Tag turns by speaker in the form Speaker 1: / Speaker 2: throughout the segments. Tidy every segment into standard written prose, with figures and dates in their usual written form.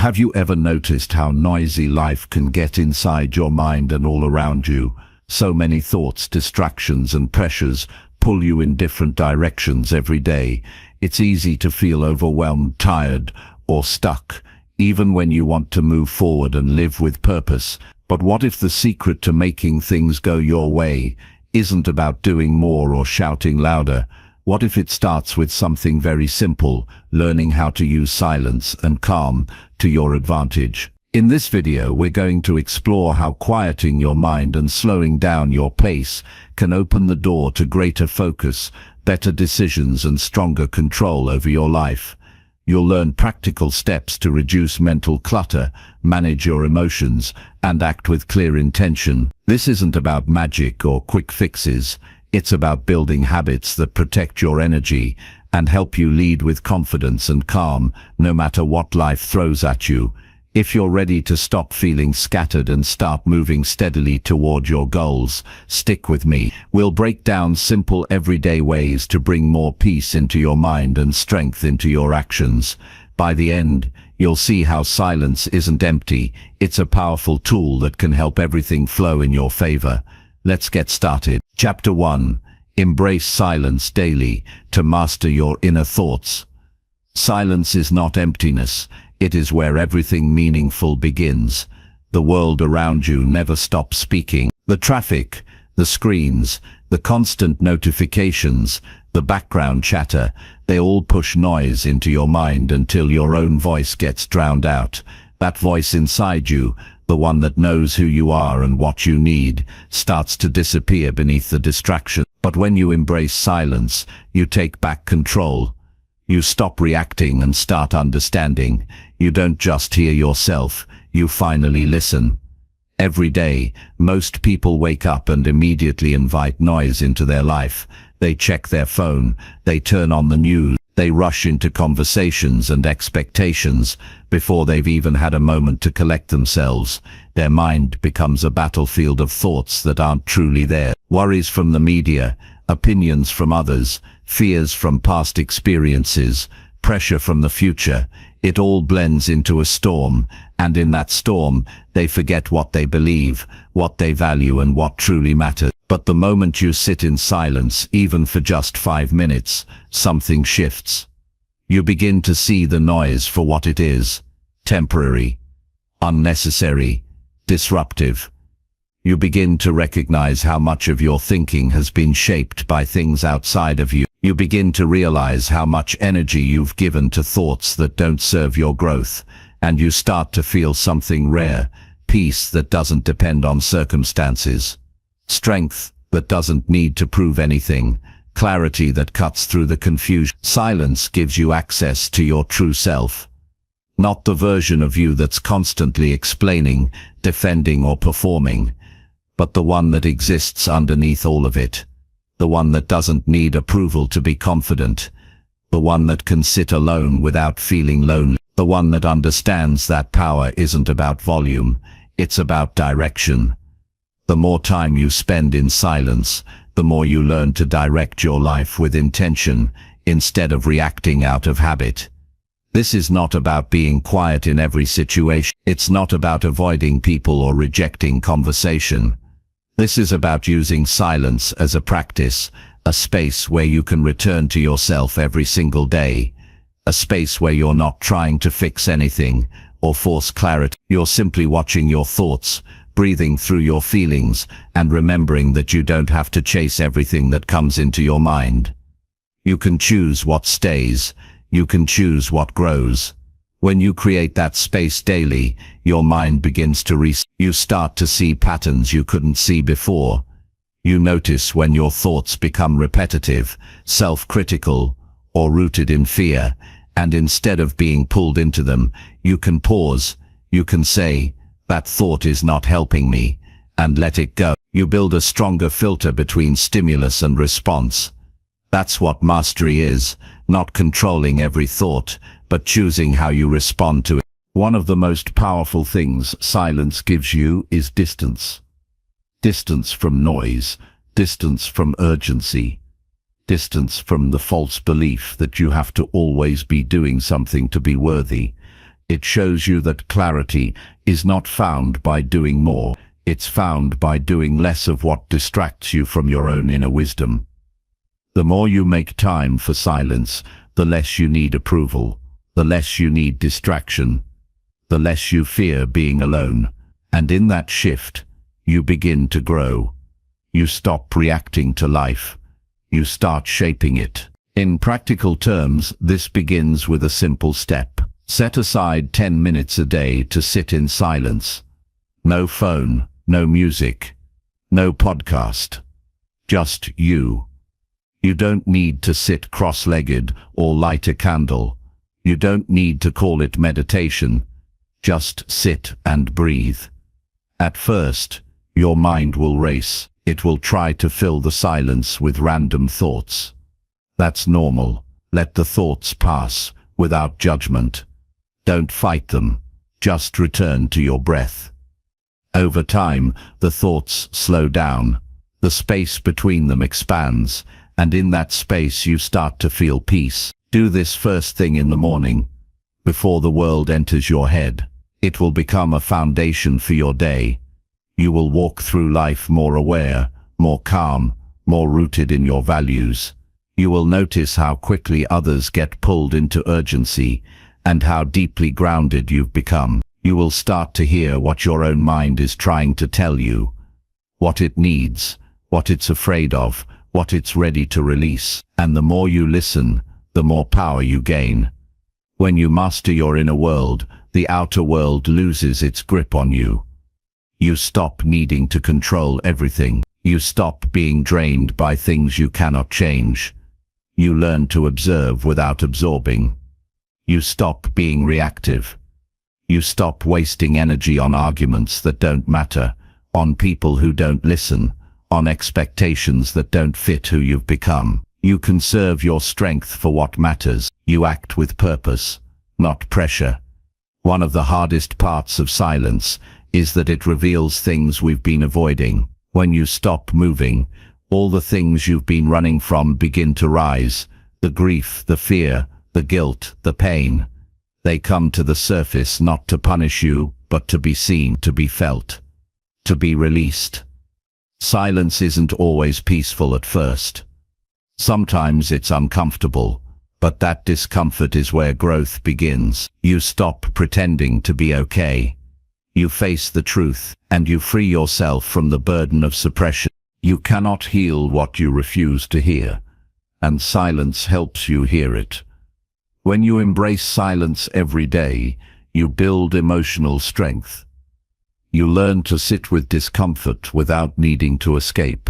Speaker 1: Have you ever noticed how noisy life can get inside your mind and all around you? So many thoughts, distractions and pressures pull you in different directions every day. It's easy to feel overwhelmed, tired, or stuck, even when you want to move forward and live with purpose. But what if the secret to making things go your way isn't about doing more or shouting louder? What if it starts with something very simple, learning how to use silence and calm to your advantage? In this video, we're going to explore how quieting your mind and slowing down your pace can open the door to greater focus, better decisions, and stronger control over your life. You'll learn practical steps to reduce mental clutter, manage your emotions, and act with clear intention. This isn't about magic or quick fixes. It's about building habits that protect your energy and help you lead with confidence and calm, no matter what life throws at you. If you're ready to stop feeling scattered and start moving steadily toward your goals, stick with me. We'll break down simple everyday ways to bring more peace into your mind and strength into your actions. By the end, you'll see how silence isn't empty. It's a powerful tool that can help everything flow in your favor. Let's get started. Chapter 1. Embrace silence daily to master your inner thoughts. Silence is not emptiness. It is where everything meaningful begins. The world around you never stops speaking. The traffic, the screens, the constant notifications, the background chatter, they all push noise into your mind until your own voice gets drowned out. That voice inside you, the one that knows who you are and what you need, starts to disappear beneath the distraction. But when you embrace silence, you take back control. You stop reacting and start understanding. You don't just hear yourself, you finally listen. Every day, most people wake up and immediately invite noise into their life. They check their phone, they turn on the news, they rush into conversations and expectations before they've even had a moment to collect themselves. Their mind becomes a battlefield of thoughts that aren't truly theirs. Worries from the media, opinions from others, fears from past experiences, pressure from the future. It all blends into a storm, and in that storm, they forget what they believe, what they value, and what truly matters. But the moment you sit in silence, even for just 5 minutes, something shifts. You begin to see the noise for what it is: temporary, unnecessary, disruptive. You begin to recognize how much of your thinking has been shaped by things outside of you. You begin to realize how much energy you've given to thoughts that don't serve your growth, and you start to feel something rare: peace that doesn't depend on circumstances, strength that doesn't need to prove anything, clarity that cuts through the confusion. Silence gives you access to your true self. Not the version of you that's constantly explaining, defending, or performing, but the one that exists underneath all of it. The one that doesn't need approval to be confident. The one that can sit alone without feeling lonely. The one that understands that power isn't about volume, it's about direction. The more time you spend in silence, the more you learn to direct your life with intention, instead of reacting out of habit. This is not about being quiet in every situation. It's not about avoiding people or rejecting conversation. This is about using silence as a practice, a space where you can return to yourself every single day. A space where you're not trying to fix anything or force clarity. You're simply watching your thoughts, breathing through your feelings, and remembering that you don't have to chase everything that comes into your mind. You can choose what stays. You can choose what grows. When you create that space daily, your mind begins to reset. You start to see patterns you couldn't see before. You notice when your thoughts become repetitive, self-critical, or rooted in fear, and instead of being pulled into them, you can pause. You can say, "That thought is not helping me," and let it go. You build a stronger filter between stimulus and response. That's what mastery is, not controlling every thought, but choosing how you respond to it. One of the most powerful things silence gives you is distance. Distance from noise, distance from urgency, distance from the false belief that you have to always be doing something to be worthy. It shows you that clarity is not found by doing more. It's found by doing less of what distracts you from your own inner wisdom. The more you make time for silence, the less you need approval, the less you need distraction, the less you fear being alone. And in that shift, you begin to grow. You stop reacting to life. You start shaping it. In practical terms, this begins with a simple step. Set aside 10 minutes a day to sit in silence. No phone, no music, no podcast. Just you. You don't need to sit cross-legged or light a candle. You don't need to call it meditation. Just sit and breathe. At first, your mind will race. It will try to fill the silence with random thoughts. That's normal. Let the thoughts pass without judgment. Don't fight them. Just return to your breath. Over time, the thoughts slow down. The space between them expands, and in that space you start to feel peace. Do this first thing in the morning, before the world enters your head. It will become a foundation for your day. You will walk through life more aware, more calm, more rooted in your values. You will notice how quickly others get pulled into urgency, and how deeply grounded you've become. You will start to hear what your own mind is trying to tell you, what it needs, what it's afraid of, what it's ready to release. And the more you listen, the more power you gain. When you master your inner world, the outer world loses its grip on you. You stop needing to control everything. You stop being drained by things you cannot change. You learn to observe without absorbing. You stop being reactive. You stop wasting energy on arguments that don't matter, on people who don't listen, on expectations that don't fit who you've become. You conserve your strength for what matters. You act with purpose, not pressure. One of the hardest parts of silence is that it reveals things we've been avoiding. When you stop moving, all the things you've been running from begin to rise. The grief, the fear, the guilt, the pain. They come to the surface not to punish you, but to be seen, to be felt, to be released. Silence isn't always peaceful at first. Sometimes it's uncomfortable, but that discomfort is where growth begins. You stop pretending to be okay. You face the truth, and you free yourself from the burden of suppression. You cannot heal what you refuse to hear, and silence helps you hear it. When you embrace silence every day, you build emotional strength. You learn to sit with discomfort without needing to escape.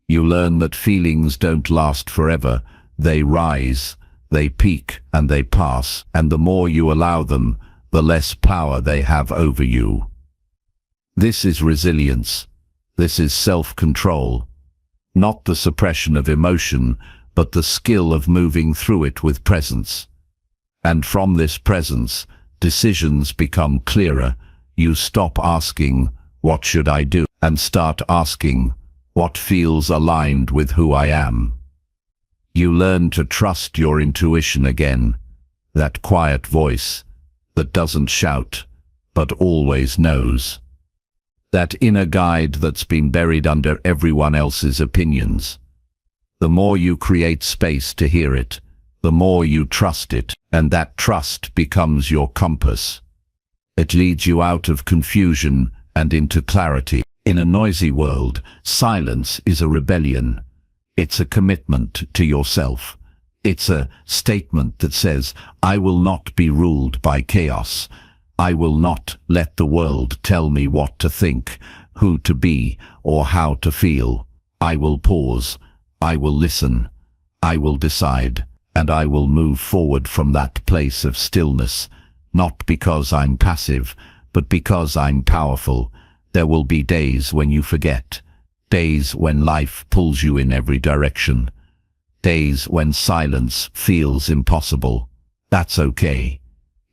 Speaker 1: You learn that feelings don't last forever. They rise, they peak, and they pass, and the more you allow them, the less power they have over you. This is resilience. This is self-control. Not the suppression of emotion, but the skill of moving through it with presence. And from this presence, decisions become clearer. You stop asking, "What should I do?" and start asking, "What feels aligned with who I am?" You learn to trust your intuition again, that quiet voice that doesn't shout, but always knows. That inner guide that's been buried under everyone else's opinions. The more you create space to hear it, the more you trust it, and that trust becomes your compass. It leads you out of confusion and into clarity. In a noisy world, silence is a rebellion. It's a commitment to yourself. It's a statement that says, "I will not be ruled by chaos. I will not let the world tell me what to think, who to be, or how to feel. I will pause. I will listen. I will decide. And I will move forward from that place of stillness, not because I'm passive, but because I'm powerful." There will be days when you forget, days when life pulls you in every direction, days when silence feels impossible. That's okay.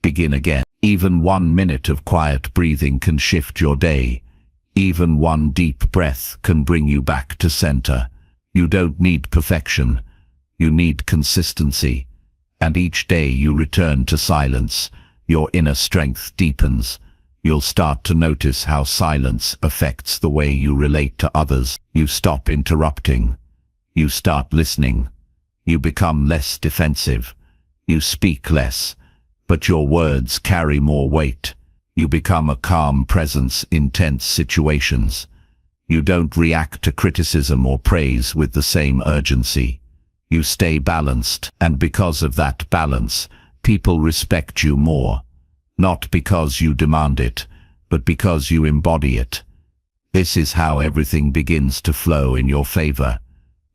Speaker 1: Begin again. Even 1 minute of quiet breathing can shift your day. Even one deep breath can bring you back to center. You don't need perfection. You need consistency. And each day you return to silence, your inner strength deepens. You'll start to notice how silence affects the way you relate to others. You stop interrupting. You start listening. You become less defensive. You speak less, but your words carry more weight. You become a calm presence in tense situations. You don't react to criticism or praise with the same urgency. You stay balanced, and because of that balance, people respect you more. Not because you demand it, but because you embody it. This is how everything begins to flow in your favor.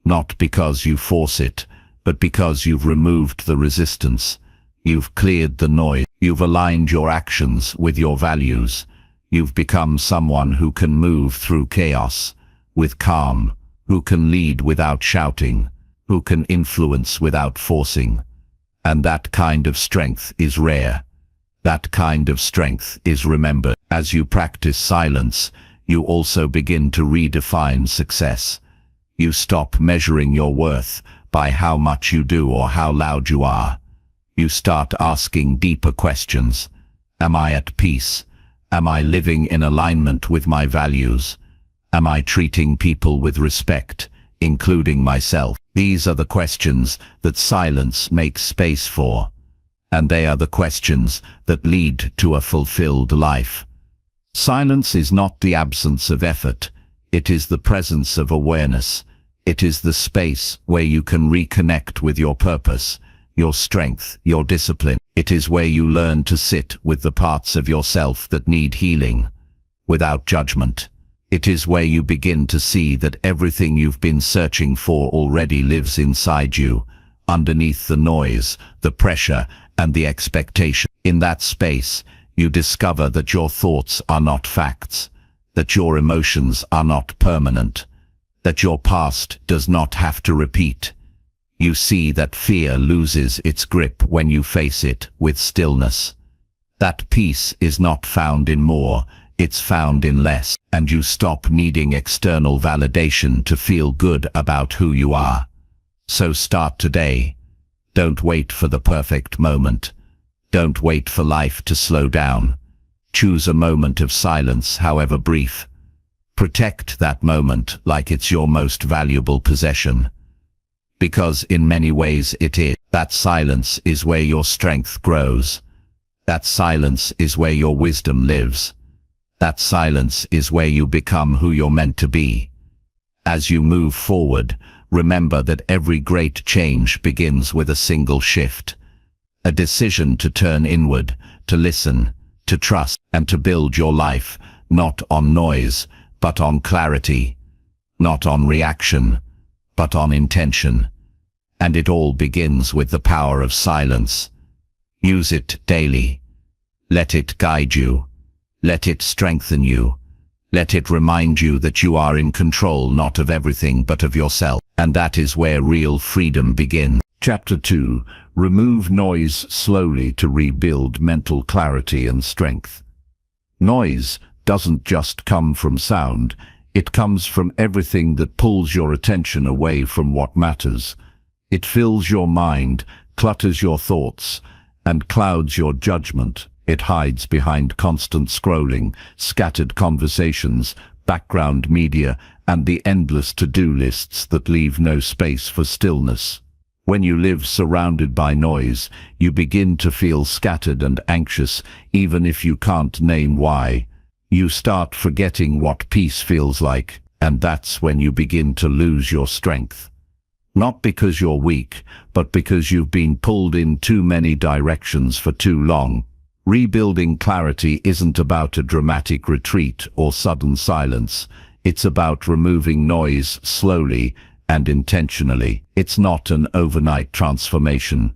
Speaker 1: Not because you force it, but because you've removed the resistance. You've cleared the noise. You've aligned your actions with your values. You've become someone who can move through chaos with calm, who can lead without shouting, who can influence without forcing. And that kind of strength is rare. That kind of strength is remembered. As you practice silence, you also begin to redefine success. You stop measuring your worth by how much you do or how loud you are. You start asking deeper questions. Am I at peace? Am I living in alignment with my values? Am I treating people with respect, including myself? These are the questions that silence makes space for. And they are the questions that lead to a fulfilled life. Silence is not the absence of effort. It is the presence of awareness. It is the space where you can reconnect with your purpose, your strength, your discipline. It is where you learn to sit with the parts of yourself that need healing, without judgment. It is where you begin to see that everything you've been searching for already lives inside you, underneath the noise, the pressure, and the expectation. In that space, you discover that your thoughts are not facts, that your emotions are not permanent, that your past does not have to repeat. You see that fear loses its grip when you face it with stillness. That peace is not found in more, it's found in less, and you stop needing external validation to feel good about who you are. So start today. Don't wait for the perfect moment. Don't wait for life to slow down. Choose a moment of silence, however brief. Protect that moment like it's your most valuable possession. Because in many ways it is. That silence is where your strength grows. That silence is where your wisdom lives. That silence is where you become who you're meant to be. As you move forward, remember that every great change begins with a single shift. A decision to turn inward, to listen, to trust, and to build your life, not on noise, but on clarity. Not on reaction, but on intention. And it all begins with the power of silence. Use it daily. Let it guide you. Let it strengthen you. Let it remind you that you are in control not of everything but of yourself. And that is where real freedom begins. Chapter 2. Remove noise slowly to rebuild mental clarity and strength. Noise doesn't just come from sound, it comes from everything that pulls your attention away from what matters. It fills your mind, clutters your thoughts, and clouds your judgment. It hides behind constant scrolling, scattered conversations, background media, and the endless to-do lists that leave no space for stillness. When you live surrounded by noise, you begin to feel scattered and anxious, even if you can't name why. You start forgetting what peace feels like, and that's when you begin to lose your strength. Not because you're weak, but because you've been pulled in too many directions for too long. Rebuilding clarity isn't about a dramatic retreat or sudden silence. It's about removing noise slowly and intentionally. It's not an overnight transformation.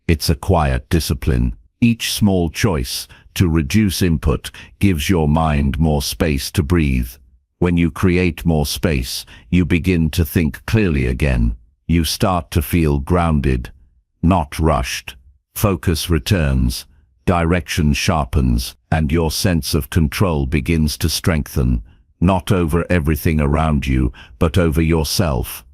Speaker 1: It's a quiet discipline. Each small choice to reduce input gives your mind more space to breathe. When you create more space, you begin to think clearly again. You start to feel grounded, not rushed. Focus returns, direction sharpens, and your sense of control begins to strengthen, not over everything around you, but over yourself.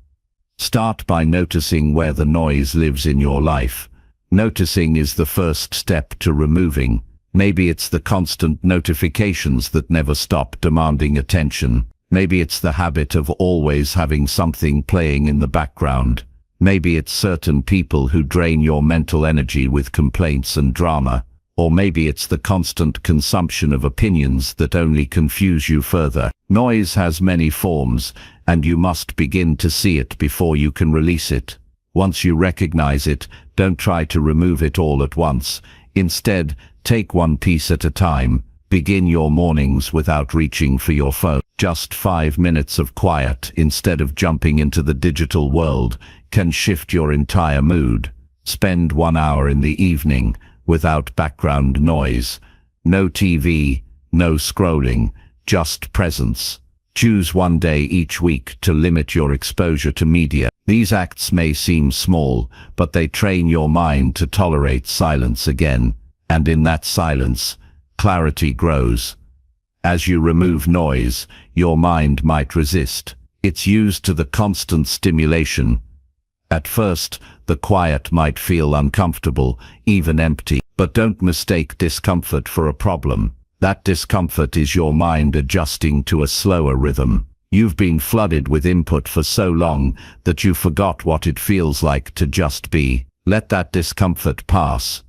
Speaker 1: Start by noticing where the noise lives in your life. Noticing is the first step to removing. Maybe it's the constant notifications that never stop demanding attention. Maybe it's the habit of always having something playing in the background. Maybe it's certain people who drain your mental energy with complaints and drama. Or maybe it's the constant consumption of opinions that only confuse you further. Noise has many forms, and you must begin to see it before you can release it. Once you recognize it, don't try to remove it all at once. Instead, take one piece at a time. Begin your mornings without reaching for your phone. Just 5 minutes of quiet instead of jumping into the digital world can shift your entire mood. Spend 1 hour in the evening without background noise. No TV, no scrolling, just presence. Choose one day each week to limit your exposure to media. These acts may seem small, but they train your mind to tolerate silence again. And in that silence, clarity grows. As you remove noise, your mind might resist. It's used to the constant stimulation. At first, the quiet might feel uncomfortable, even empty. But don't mistake discomfort for a problem. That discomfort is your mind adjusting to a slower rhythm. You've been flooded with input for so long that you forgot what it feels like to just be. Let that discomfort pass.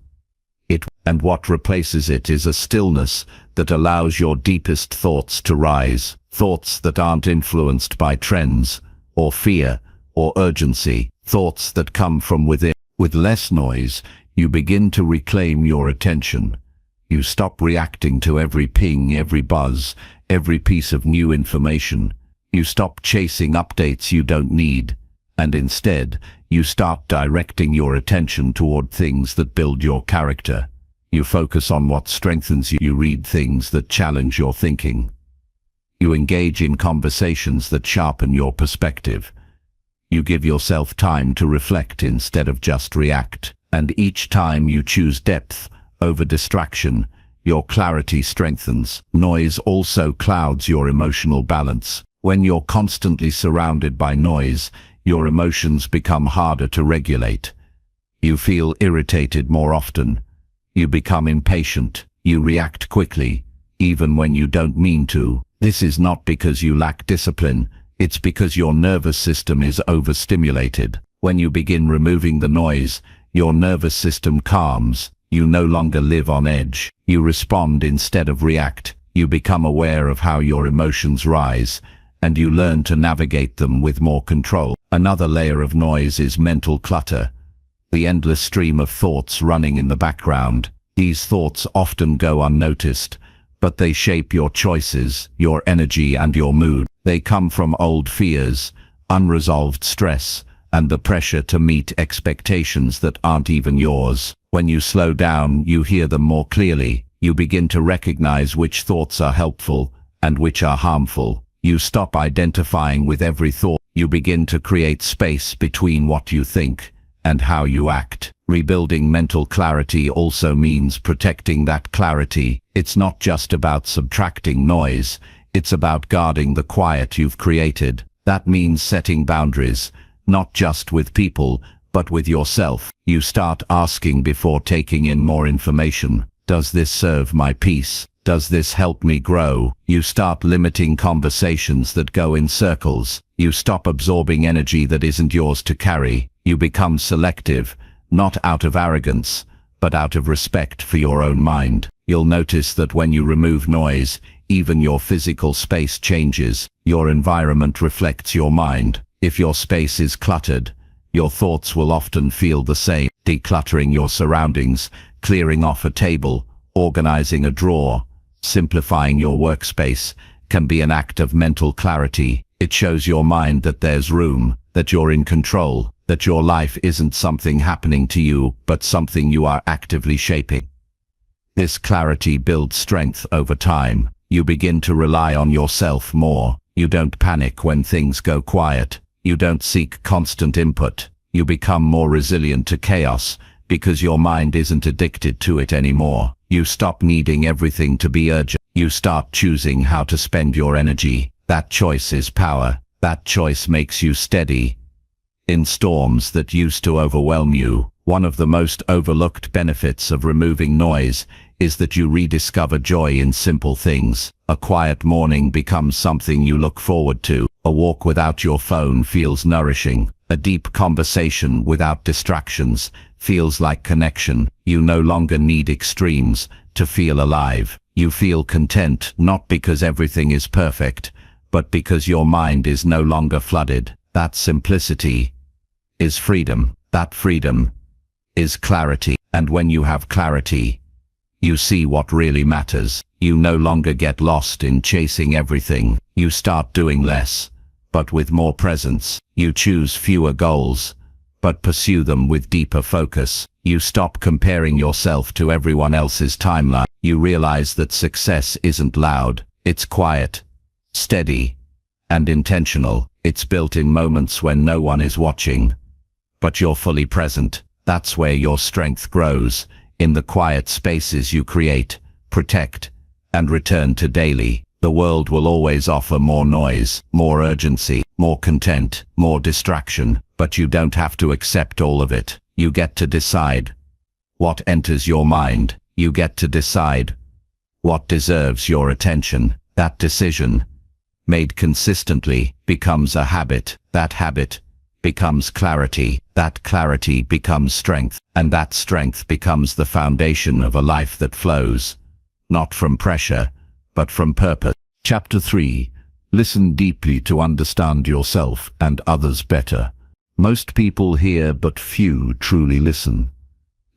Speaker 1: And what replaces it is a stillness that allows your deepest thoughts to rise. Thoughts that aren't influenced by trends, or fear, or urgency. Thoughts that come from within. With less noise, you begin to reclaim your attention. You stop reacting to every ping, every buzz, every piece of new information. You stop chasing updates you don't need. And instead, you start directing your attention toward things that build your character. You focus on what strengthens you. You read things that challenge your thinking. You engage in conversations that sharpen your perspective. You give yourself time to reflect instead of just react. And each time you choose depth over distraction, your clarity strengthens. Noise also clouds your emotional balance. When you're constantly surrounded by noise, your emotions become harder to regulate. You feel irritated more often. You become impatient. You react quickly, even when you don't mean to. This is not because you lack discipline. It's because your nervous system is overstimulated. When you begin removing the noise, your nervous system calms. You no longer live on edge. You respond instead of react. You become aware of how your emotions rise, and you learn to navigate them with more control. Another layer of noise is mental clutter. The endless stream of thoughts running in the background. These thoughts often go unnoticed, but they shape your choices, your energy, and your mood. They come from old fears, unresolved stress, and the pressure to meet expectations that aren't even yours. When you slow down, you hear them more clearly. You begin to recognize which thoughts are helpful and which are harmful. You stop identifying with every thought. You begin to create space between what you think and how you act. Rebuilding mental clarity also means protecting that clarity. It's not just about subtracting noise. It's about guarding the quiet you've created. That means setting boundaries, not just with people, but with yourself. You start asking before taking in more information. Does this serve my peace? Does this help me grow? You start limiting conversations that go in circles. You stop absorbing energy that isn't yours to carry. You become selective, not out of arrogance, but out of respect for your own mind. You'll notice that when you remove noise, even your physical space changes. Your environment reflects your mind. If your space is cluttered, your thoughts will often feel the same. Decluttering your surroundings, clearing off a table, organizing a drawer, simplifying your workspace can be an act of mental clarity. It shows your mind that there's room, that you're in control, that your life isn't something happening to you, but something you are actively shaping. This clarity builds strength over time. You begin to rely on yourself more. You don't panic when things go quiet. You don't seek constant input. You become more resilient to chaos because your mind isn't addicted to it anymore. You stop needing everything to be urgent. You start choosing how to spend your energy. That choice is power. That choice makes you steady in storms that used to overwhelm you. One of the most overlooked benefits of removing noise is that you rediscover joy in simple things. A quiet morning becomes something you look forward to. A walk without your phone feels nourishing. A deep conversation without distractions feels like connection. You no longer need extremes to feel alive. You feel content not because everything is perfect, but because your mind is no longer flooded. That simplicity is freedom. That freedom is clarity. And when you have clarity, you see what really matters. You no longer get lost in chasing everything. You start doing less, but with more presence. You choose fewer goals, but pursue them with deeper focus. You stop comparing yourself to everyone else's timeline. You realize that success isn't loud. It's quiet, steady, and intentional. It's built in moments when no one is watching, but you're fully present. That's where your strength grows, in the quiet spaces you create, protect, and return to daily. The world will always offer more noise, more urgency, more content, more distraction, but you don't have to accept all of it. You get to decide what enters your mind. You get to decide what deserves your attention. That decision, made consistently, becomes a habit. That habit becomes clarity. That clarity becomes strength. And that strength becomes the foundation of a life that flows, not from pressure, but from purpose. Chapter 3. Listen deeply to understand yourself and others better. Most people hear, but few truly listen.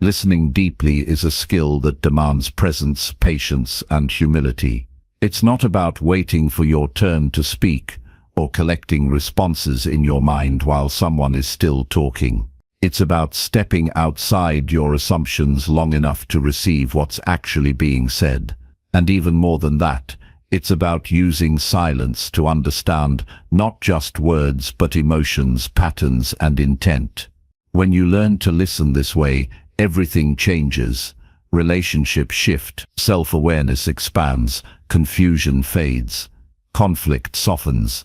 Speaker 1: Listening deeply is a skill that demands presence, patience, and humility. It's not about waiting for your turn to speak or collecting responses in your mind while someone is still talking. It's about stepping outside your assumptions long enough to receive what's actually being said. And even more than that, it's about using silence to understand not just words but emotions, patterns, and intent. When you learn to listen this way, everything changes. Relationships shift, self-awareness expands, confusion fades, conflict softens.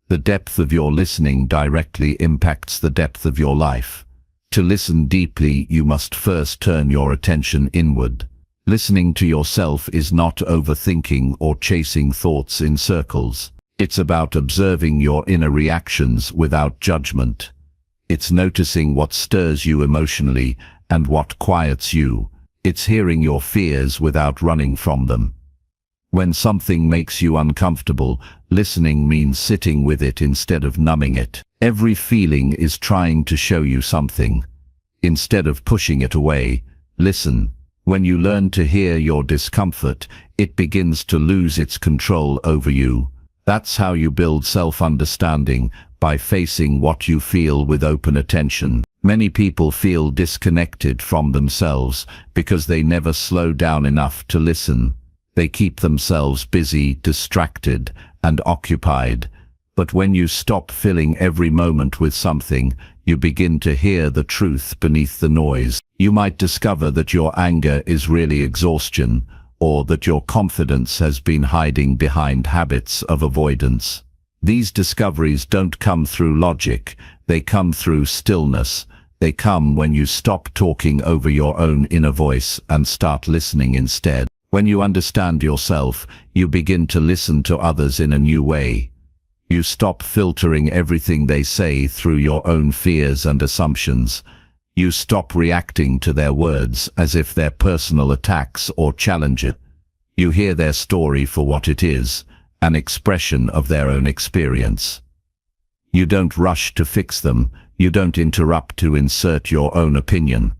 Speaker 1: The depth of your listening directly impacts the depth of your life. To listen deeply, you must first turn your attention inward. Listening to yourself is not overthinking or chasing thoughts in circles. It's about observing your inner reactions without judgment. It's noticing what stirs you emotionally and what quiets you. It's hearing your fears without running from them. When something makes you uncomfortable, listening means sitting with it instead of numbing it. Every feeling is trying to show you something. Instead of pushing it away, listen. When you learn to hear your discomfort, it begins to lose its control over you. That's how you build self-understanding, by facing what you feel with open attention. Many people feel disconnected from themselves because they never slow down enough to listen. They keep themselves busy, distracted, and occupied. But when you stop filling every moment with something, you begin to hear the truth beneath the noise. You might discover that your anger is really exhaustion, or that your confidence has been hiding behind habits of avoidance. These discoveries don't come through logic, they come through stillness. They come when you stop talking over your own inner voice and start listening instead. When you understand yourself, you begin to listen to others in a new way. You stop filtering everything they say through your own fears and assumptions. You stop reacting to their words as if they're personal attacks or challenges. You hear their story for what it is, an expression of their own experience. You don't rush to fix them. You don't interrupt to insert your own opinion.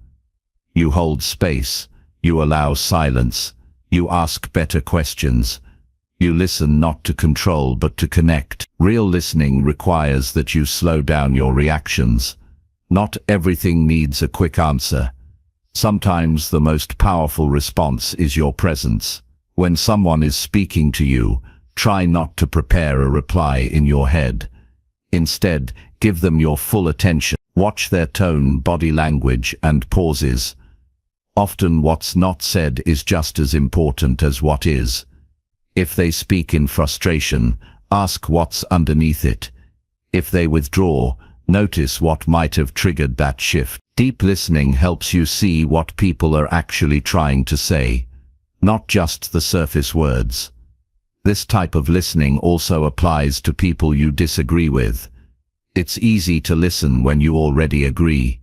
Speaker 1: You hold space. You allow silence. You ask better questions. You listen not to control but to connect. Real listening requires that you slow down your reactions. Not everything needs a quick answer. Sometimes the most powerful response is your presence. When someone is speaking to you, try not to prepare a reply in your head. Instead, give them your full attention. Watch their tone, body language, and pauses. Often what's not said is just as important as what is. If they speak in frustration, ask what's underneath it. If they withdraw, notice what might have triggered that shift. Deep listening helps you see what people are actually trying to say. not just the surface words. This type of listening also applies to people you disagree with. It's easy to listen when you already agree.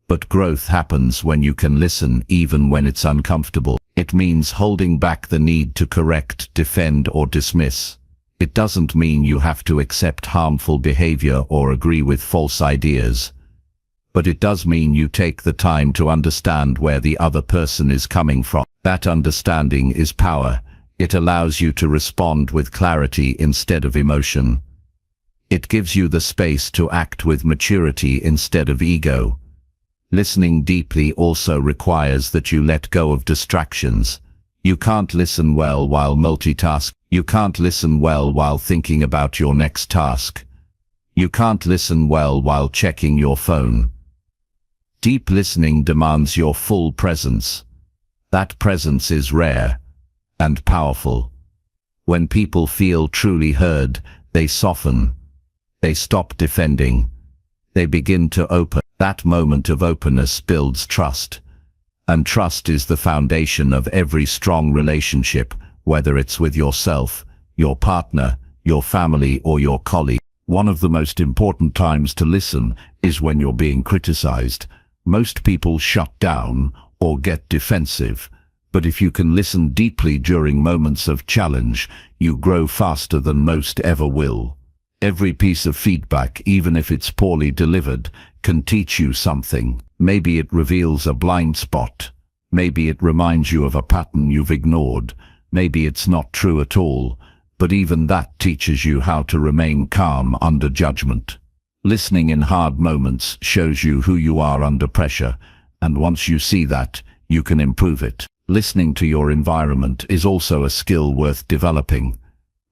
Speaker 1: But growth happens when you can listen even when it's uncomfortable. It means holding back the need to correct, defend, or dismiss. It doesn't mean you have to accept harmful behavior or agree with false ideas. But it does mean you take the time to understand where the other person is coming from. That understanding is power. It allows you to respond with clarity instead of emotion. It gives you the space to act with maturity instead of ego. Listening deeply also requires that you let go of distractions. You can't listen well while multitasking. You can't listen well while thinking about your next task. You can't listen well while checking your phone. Deep listening demands your full presence. That presence is rare and powerful. When people feel truly heard, they soften. They stop defending. They begin to open. That moment of openness builds trust. And trust is the foundation of every strong relationship, whether it's with yourself, your partner, your family, or your colleague. One of the most important times to listen is when you're being criticized. Most people shut down or get defensive. But if you can listen deeply during moments of challenge, you grow faster than most ever will. Every piece of feedback, even if it's poorly delivered, can teach you something. Maybe it reveals a blind spot. Maybe it reminds you of a pattern you've ignored. Maybe it's not true at all, but even that teaches you how to remain calm under judgment. Listening in hard moments shows you who you are under pressure, and once you see that, you can improve it. Listening to your environment is also a skill worth developing.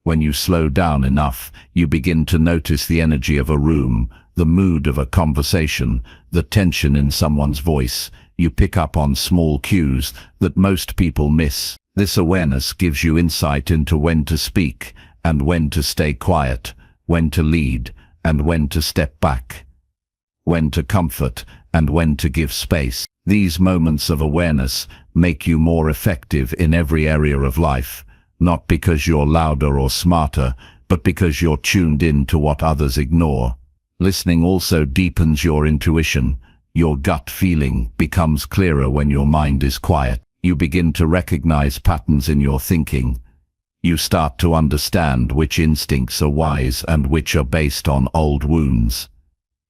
Speaker 1: When you slow down enough, you begin to notice the energy of a room, the mood of a conversation, the tension in someone's voice. You pick up on small cues that most people miss. This awareness gives you insight into when to speak and when to stay quiet, when to lead and when to step back, when to comfort and when to give space. These moments of awareness make you more effective in every area of life, not because you're louder or smarter, but because you're tuned in to what others ignore. Listening also deepens your intuition. Your gut feeling becomes clearer when your mind is quiet. You begin to recognize patterns in your thinking. You start to understand which instincts are wise and which are based on old wounds.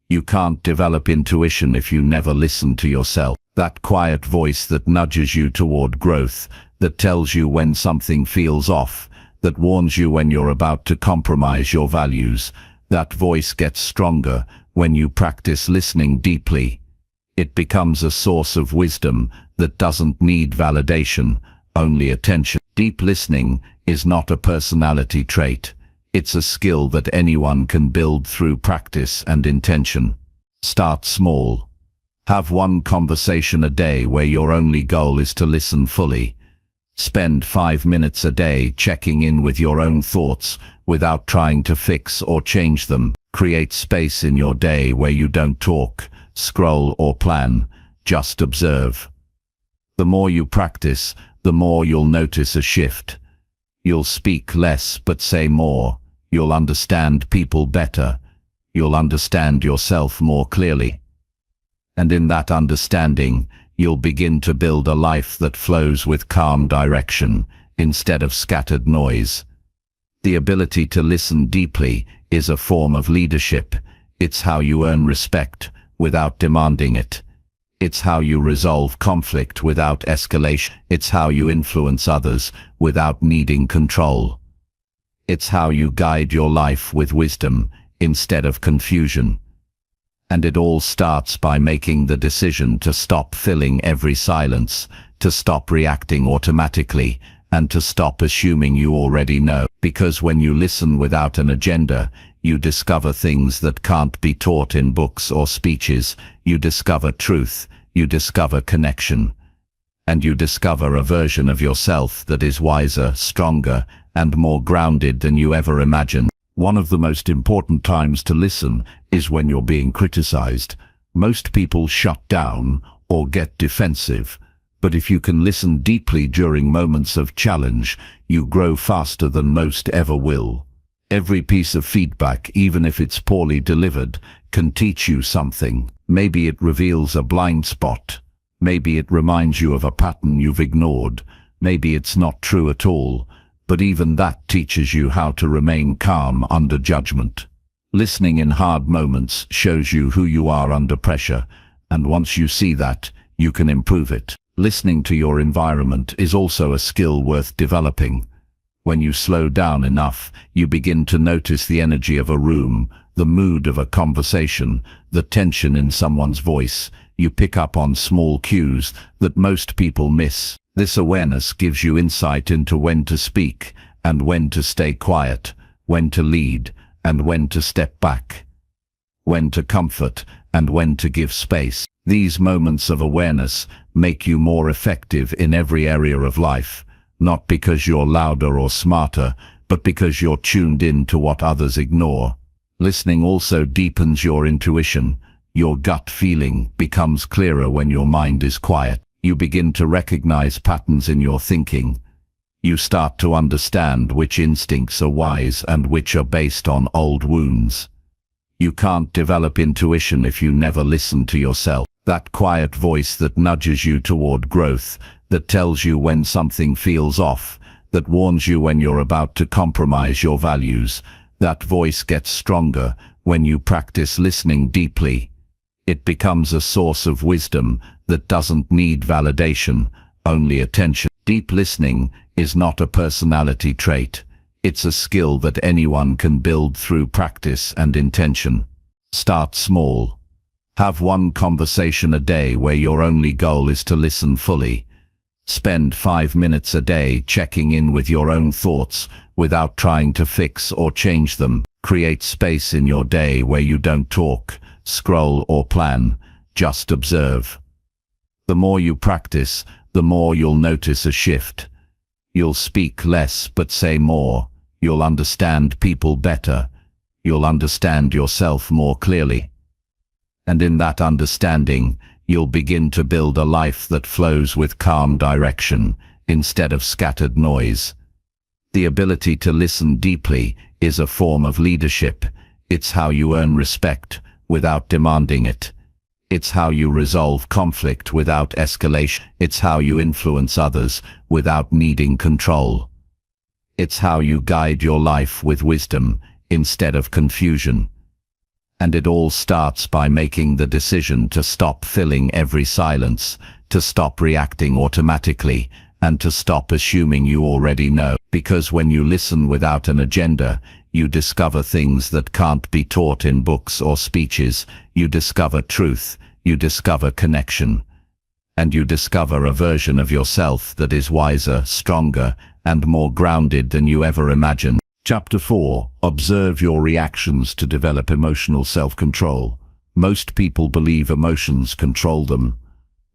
Speaker 1: You can't develop intuition if you never listen to yourself. That quiet voice that nudges you toward growth, that tells you when something feels off, that warns you when you're about to compromise your values. That voice gets stronger when you practice listening deeply. It becomes a source of wisdom that doesn't need validation, only attention. Deep listening is not a personality trait. It's a skill that anyone can build through practice and intention. Start small. Have one conversation a day where your only goal is to listen fully. Spend 5 minutes a day checking in with your own thoughts without trying to fix or change them. Create space in your day where you don't talk, scroll, or plan. Just observe. The more you practice, the more you'll notice a shift. You'll speak less but say more. You'll understand people better. You'll understand yourself more clearly. And in that understanding, you'll begin to build a life that flows with calm direction instead of scattered noise. The ability to listen deeply is a form of leadership. It's how you earn respect without demanding it. It's how you resolve conflict without escalation. It's how you influence others without needing control. It's how you guide your life with wisdom instead of confusion. And it all starts by making the decision to stop filling every silence, to stop reacting automatically, and to stop assuming you already know. Because when you listen without an agenda, you discover things that can't be taught in books or speeches. You discover truth, you discover connection, and you discover a version of yourself that is wiser, stronger, and more grounded than you ever imagined. One of the most important times to listen is when you're being criticized. Most people shut down or get defensive, But if you can listen deeply during moments of challenge, you grow faster than most ever will. Every piece of feedback, even if it's poorly delivered, can teach you something. Maybe it reveals a blind spot. Maybe it reminds you of a pattern you've ignored. Maybe it's not true at all, but even that teaches you how to remain calm under judgment. Listening in hard moments shows you who you are under pressure, and once you see that, you can improve it. Listening to your environment is also a skill worth developing. When you slow down enough, you begin to notice the energy of a room, the mood of a conversation, the tension in someone's voice. You pick up on small cues that most people miss. This awareness gives you insight into when to speak and when to stay quiet, when to lead and when to step back, when to comfort and when to give space. These moments of awareness make you more effective in every area of life, not because you're louder or smarter, but because you're tuned in to what others ignore. Listening also deepens your intuition. Your gut feeling becomes clearer when your mind is quiet. You begin to recognize patterns in your thinking. You start to understand which instincts are wise and which are based on old wounds. You can't develop intuition if you never listen to yourself. That quiet voice that nudges you toward growth, that tells you when something feels off, that warns you when you're about to compromise your values. That voice gets stronger when you practice listening deeply. It becomes a source of wisdom that doesn't need validation, only attention. Deep listening is not a personality trait. It's a skill that anyone can build through practice and intention. Start small. Have one conversation a day where your only goal is to listen fully. Spend 5 minutes a day checking in with your own thoughts without trying to fix or change them. Create space in your day where you don't talk, scroll or plan, just observe. The more you practice, the more you'll notice a shift. You'll speak less but say more. You'll understand people better. You'll understand yourself more clearly. And in that understanding, you'll begin to build a life that flows with calm direction instead of scattered noise. The ability to listen deeply is a form of leadership. It's how you earn respect without demanding it. It's how you resolve conflict without escalation. It's how you influence others without needing control. It's how you guide your life with wisdom instead of confusion. And it all starts by making the decision to stop filling every silence, to stop reacting automatically, and to stop assuming you already know. Because when you listen without an agenda, you discover things that can't be taught in books or speeches. You discover truth, you discover connection, and you discover a version of yourself that is wiser, stronger, and more grounded than you ever imagined. Chapter 4. Observe your reactions to develop emotional self-control. Most people believe emotions control them,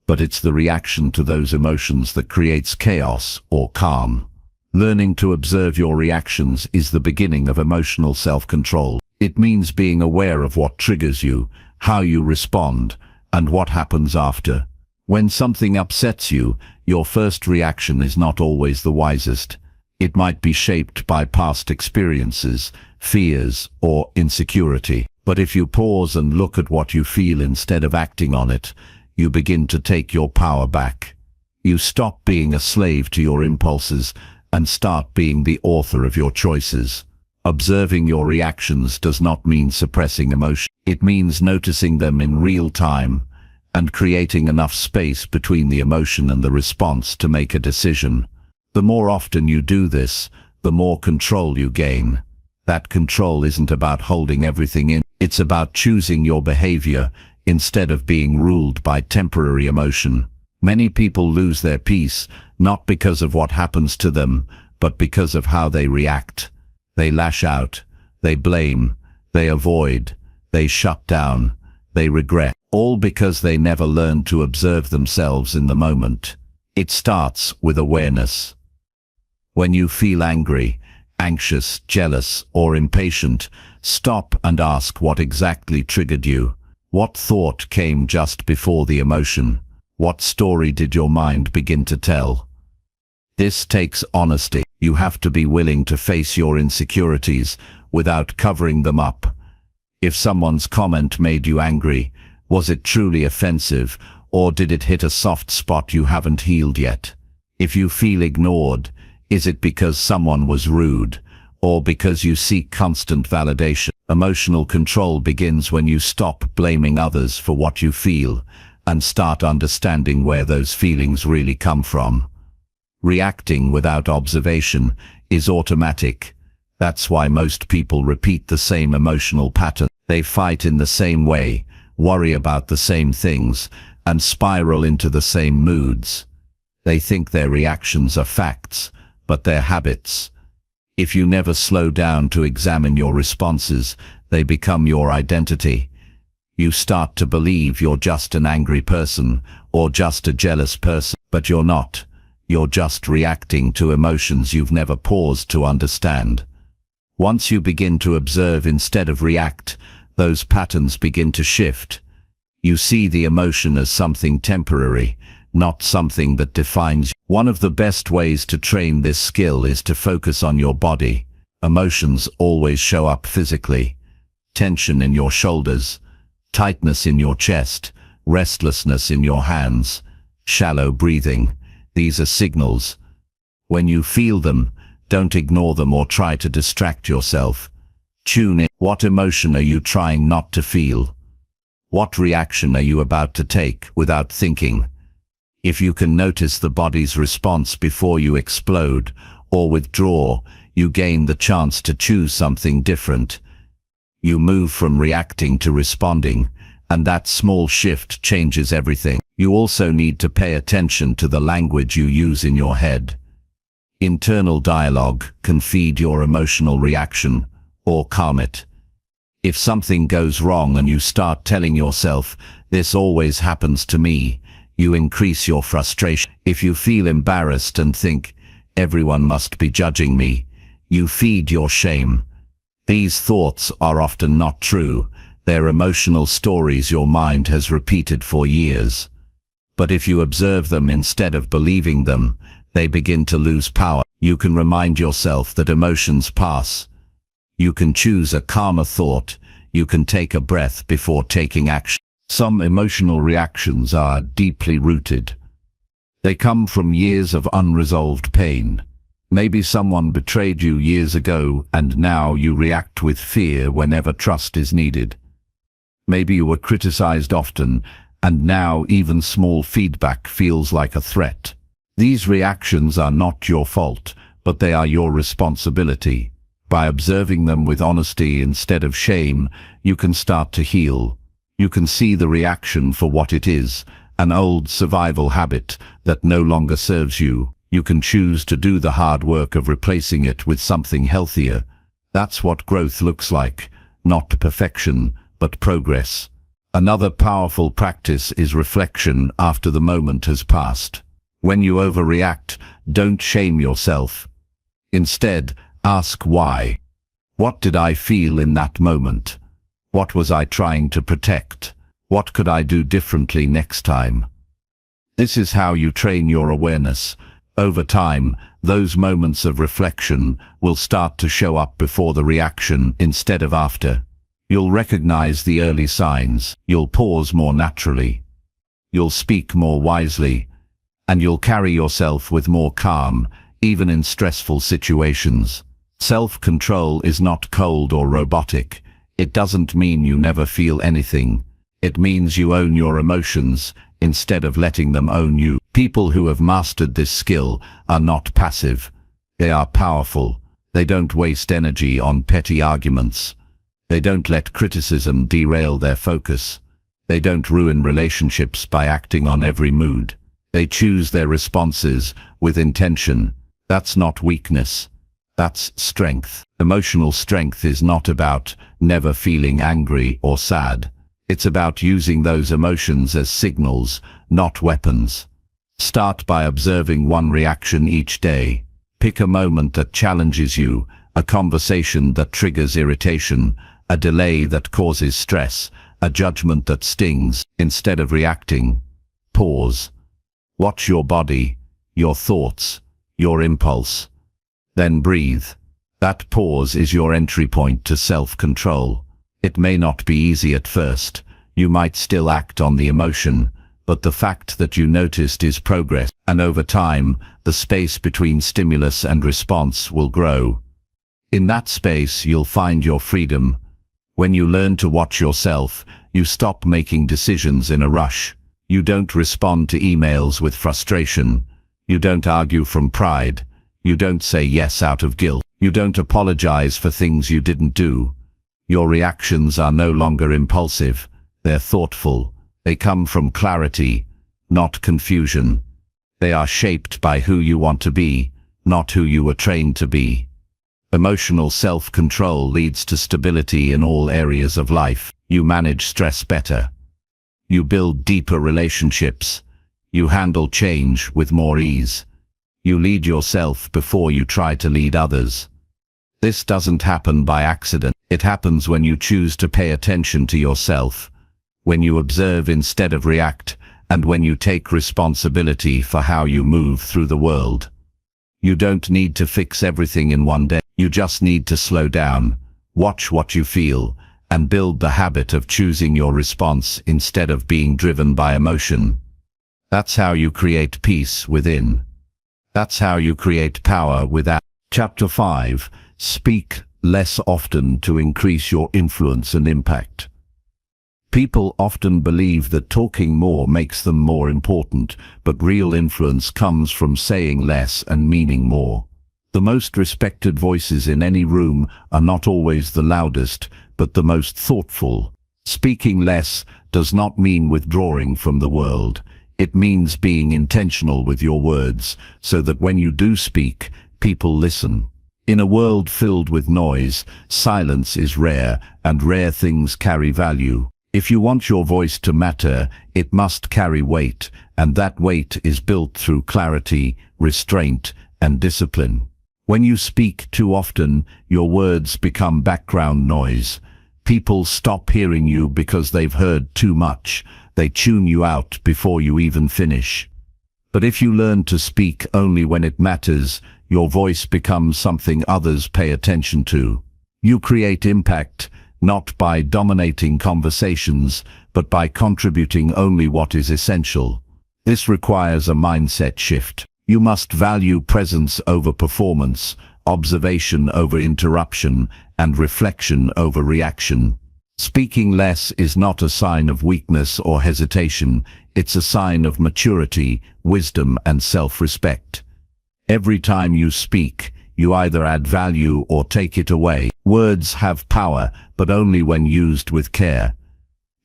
Speaker 1: but it's the reaction to those emotions that creates chaos or calm. Learning to observe your reactions is the beginning of emotional self-control. It means being aware of what triggers you, how you respond, and what happens after. When something upsets you, your first reaction is not always the wisest. It might be shaped by past experiences, fears, or insecurity. But if you pause and look at what you feel instead of acting on it, you begin to take your power back. You stop being a slave to your impulses and start being the author of your choices. Observing your reactions does not mean suppressing emotion. It means noticing them in real time and creating enough space between the emotion and the response to make a decision. The more often you do this, the more control you gain. That control isn't about holding everything in. It's about choosing your behavior instead of being ruled by temporary emotion. Many people lose their peace, not because of what happens to them, but because of how they react. They lash out, they blame, they avoid, they shut down, they regret, all because they never learned to observe themselves in the moment. It starts with awareness. When you feel angry, anxious, jealous, or impatient, stop and ask what exactly triggered you. What thought came just before the emotion? What story did your mind begin to tell? This takes honesty. You have to be willing to face your insecurities without covering them up. If someone's comment made you angry, was it truly offensive, or did it hit a soft spot you haven't healed yet? If you feel ignored, is it because someone was rude, or because you seek constant validation? Emotional control begins when you stop blaming others for what you feel and start understanding where those feelings really come from. Reacting without observation is automatic. That's why most people repeat the same emotional pattern. They fight in the same way, worry about the same things, and spiral into the same moods. They think their reactions are facts, but they're habits. If you never slow down to examine your responses, they become your identity. You start to believe you're just an angry person, or just a jealous person, but you're not. You're just reacting to emotions you've never paused to understand. Once you begin to observe instead of react, those patterns begin to shift. You see the emotion as something temporary, not something that defines you. One of the best ways to train this skill is to focus on your body. Emotions always show up physically. Tension in your shoulders, tightness in your chest, restlessness in your hands, shallow breathing. These are signals. When you feel them, don't ignore them or try to distract yourself. Tune in. What emotion are you trying not to feel? What reaction are you about to take without thinking? If you can notice the body's response before you explode or withdraw, you gain the chance to choose something different. You move from reacting to responding, and that small shift changes everything. You also need to pay attention to the language you use in your head. Internal dialogue can feed your emotional reaction or calm it. If something goes wrong and you start telling yourself, "This always happens to me," you increase your frustration. If you feel embarrassed and think, "Everyone must be judging me," you feed your shame. These thoughts are often not true. They're emotional stories your mind has repeated for years. But if you observe them instead of believing them, they begin to lose power. You can remind yourself that emotions pass. You can choose a calmer thought. You can take a breath before taking action. Some emotional reactions are deeply rooted. They come from years of unresolved pain. Maybe someone betrayed you years ago, and now you react with fear whenever trust is needed. Maybe you were criticized often, and now even small feedback feels like a threat. These reactions are not your fault, but they are your responsibility. By observing them with honesty instead of shame, you can start to heal. You can see the reaction for what it is, an old survival habit that no longer serves you. You can choose to do the hard work of replacing it with something healthier. That's what growth looks like, not perfection, but progress. Another powerful practice is reflection after the moment has passed. When you overreact, don't shame yourself. Instead, ask why. What did I feel in that moment? What was I trying to protect? What could I do differently next time? This is how you train your awareness. Over time, those moments of reflection will start to show up before the reaction instead of after. You'll recognize the early signs. You'll pause more naturally. You'll speak more wisely. And you'll carry yourself with more calm, even in stressful situations. Self-control is not cold or robotic. It doesn't mean you never feel anything. It means you own your emotions instead of letting them own you. People who have mastered this skill are not passive. They are powerful. They don't waste energy on petty arguments. They don't let criticism derail their focus. They don't ruin relationships by acting on every mood. They choose their responses with intention. That's not weakness. That's strength. Emotional strength is not about never feeling angry or sad. It's about using those emotions as signals, not weapons. Start by observing one reaction each day. Pick a moment that challenges you, a conversation that triggers irritation, a delay that causes stress, a judgment that stings. Instead of reacting, pause. Watch your body, your thoughts, your impulse. Then breathe. That pause is your entry point to self-control. It may not be easy at first. You might still act on the emotion, but the fact that you noticed is progress, and over time, the space between stimulus and response will grow. In that space, you'll find your freedom. When you learn to watch yourself, you stop making decisions in a rush. You don't respond to emails with frustration. You don't argue from pride. You don't say yes out of guilt. You don't apologize for things you didn't do. Your reactions are no longer impulsive. They're thoughtful. They come from clarity, not confusion. They are shaped by who you want to be, not who you were trained to be. Emotional self-control leads to stability in all areas of life. You manage stress better. You build deeper relationships. You handle change with more ease. You lead yourself before you try to lead others. This doesn't happen by accident. It happens when you choose to pay attention to yourself, when you observe instead of react, and when you take responsibility for how you move through the world. You don't need to fix everything in one day. You just need to slow down, watch what you feel, and build the habit of choosing your response instead of being driven by emotion. That's how you create peace within. That's how you create power without. Chapter 5. Speak less often to increase your influence and impact. People often believe that talking more makes them more important, but real influence comes from saying less and meaning more. The most respected voices in any room are not always the loudest, but the most thoughtful. Speaking less does not mean withdrawing from the world. It means being intentional with your words, so that when you do speak, people listen. In a world filled with noise, silence is rare, and rare things carry value. If you want your voice to matter, it must carry weight, and that weight is built through clarity, restraint, and discipline. When you speak too often, your words become background noise. People stop hearing you because they've heard too much. They tune you out before you even finish. But if you learn to speak only when it matters, your voice becomes something others pay attention to. You create impact, not by dominating conversations, but by contributing only what is essential. This requires a mindset shift. You must value presence over performance, observation over interruption, and reflection over reaction. Speaking less is not a sign of weakness or hesitation. It's a sign of maturity, wisdom, and self-respect. Every time you speak, you either add value or take it away. Words have power, but only when used with care.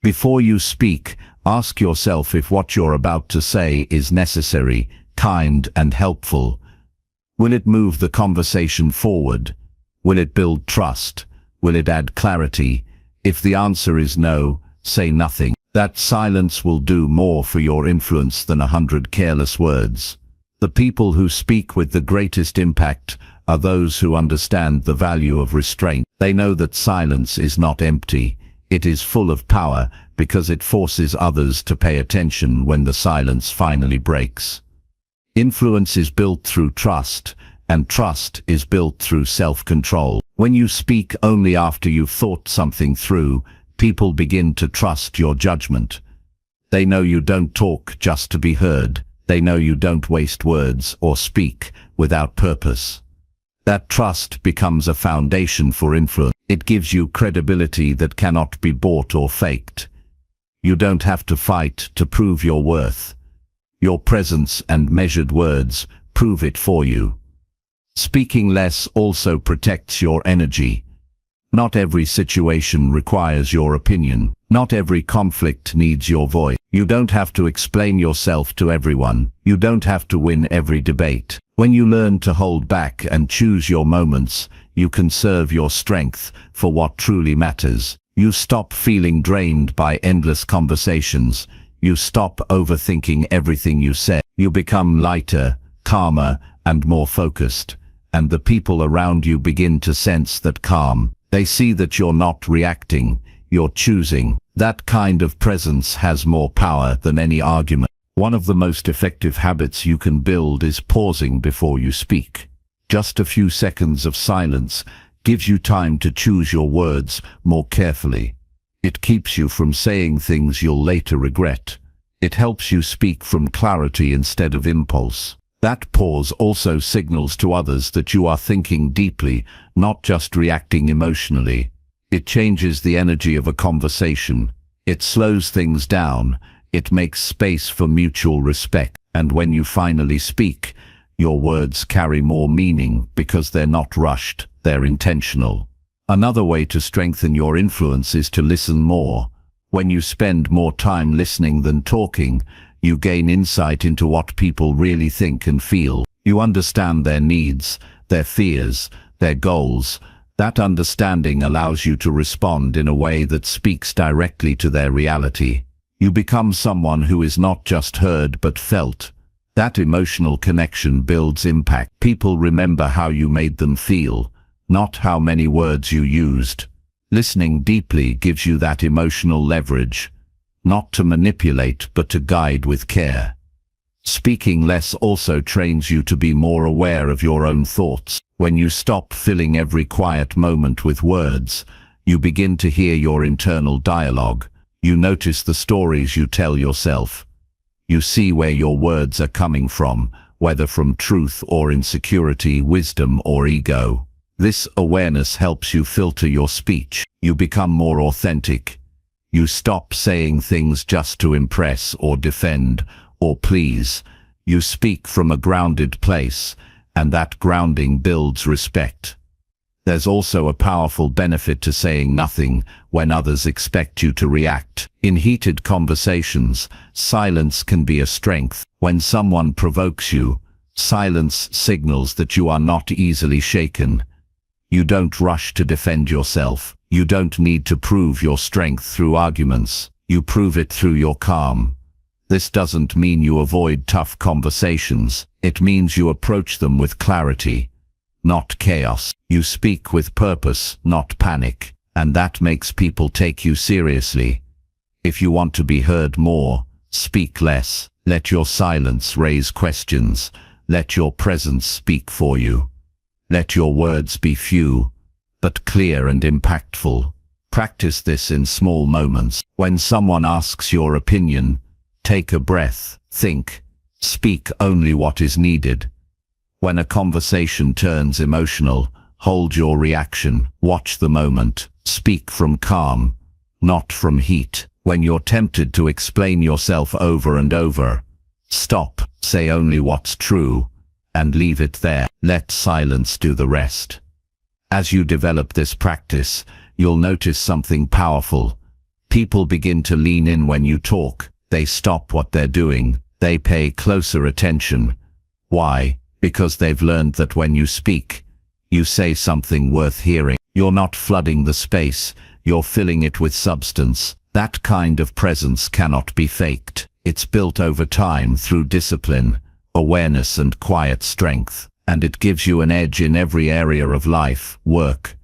Speaker 1: Before you speak, ask yourself if what you're about to say is necessary, kind, and helpful. Will it move the conversation forward? Will it build trust? Will it add clarity? If the answer is no, say nothing. That silence will do more for your influence than 100 careless words. The people who speak with the greatest impact are those who understand the value of restraint. They know that silence is not empty. It is full of power because it forces others to pay attention when the silence finally breaks. Influence is built through trust, and trust is built through self-control. When you speak only after you've thought something through, people begin to trust your judgment. They know you don't talk just to be heard. They know you don't waste words or speak without purpose. That trust becomes a foundation for influence. It gives you credibility that cannot be bought or faked. You don't have to fight to prove your worth. Your presence and measured words prove it for you. Speaking less also protects your energy. Not every situation requires your opinion. Not every conflict needs your voice. You don't have to explain yourself to everyone. You don't have to win every debate. When you learn to hold back and choose your moments, you conserve your strength for what truly matters. You stop feeling drained by endless conversations. You stop overthinking everything you say. You become lighter, calmer, and more focused. And the people around you begin to sense that calm. They see that you're not reacting, you're choosing. That kind of presence has more power than any argument. One of the most effective habits you can build is pausing before you speak. Just a few seconds of silence gives you time to choose your words more carefully. It keeps you from saying things you'll later regret. It helps you speak from clarity instead of impulse. That pause also signals to others that you are thinking deeply, not just reacting emotionally. It changes the energy of a conversation. It slows things down. It makes space for mutual respect. And when you finally speak, your words carry more meaning because they're not rushed, they're intentional. Another way to strengthen your influence is to listen more. When you spend more time listening than talking, you gain insight into what people really think and feel. You understand their needs, their fears, their goals. That understanding allows you to respond in a way that speaks directly to their reality. You become someone who is not just heard but felt. That emotional connection builds impact. People remember how you made them feel, not how many words you used. Listening deeply gives you that emotional leverage, not to manipulate but to guide with care. Speaking less also trains you to be more aware of your own thoughts. When you stop filling every quiet moment with words, you begin to hear your internal dialogue. You notice the stories you tell yourself. You see where your words are coming from, whether from truth or insecurity, wisdom or ego. This awareness helps you filter your speech. You become more authentic. You stop saying things just to impress or defend or please. You speak from a grounded place, and that grounding builds respect. There's also a powerful benefit to saying nothing when others expect you to react. In heated conversations, silence can be a strength. When someone provokes you, silence signals that you are not easily shaken. You don't rush to defend yourself. You don't need to prove your strength through arguments. You prove it through your calm. This doesn't mean you avoid tough conversations. It means you approach them with clarity, not chaos. You speak with purpose, not panic, and that makes people take you seriously. If you want to be heard more, speak less. Let your silence raise questions. Let your presence speak for you. Let your words be few, but clear and impactful. Practice this in small moments. When someone asks your opinion, take a breath, think, speak only what is needed. When a conversation turns emotional, hold your reaction, watch the moment, speak from calm, not from heat. When you're tempted to explain yourself over and over, stop, say only what's true, and leave it there. Let silence do the rest. As you develop this practice, you'll notice something powerful. People begin to lean in when you talk. They stop what they're doing. They pay closer attention. Why? Because they've learned that when you speak, you say something worth hearing. You're not flooding the space, you're filling it with substance. That kind of presence cannot be faked. It's built over time through discipline, awareness and quiet strength, and it gives you an edge in every area of life, work,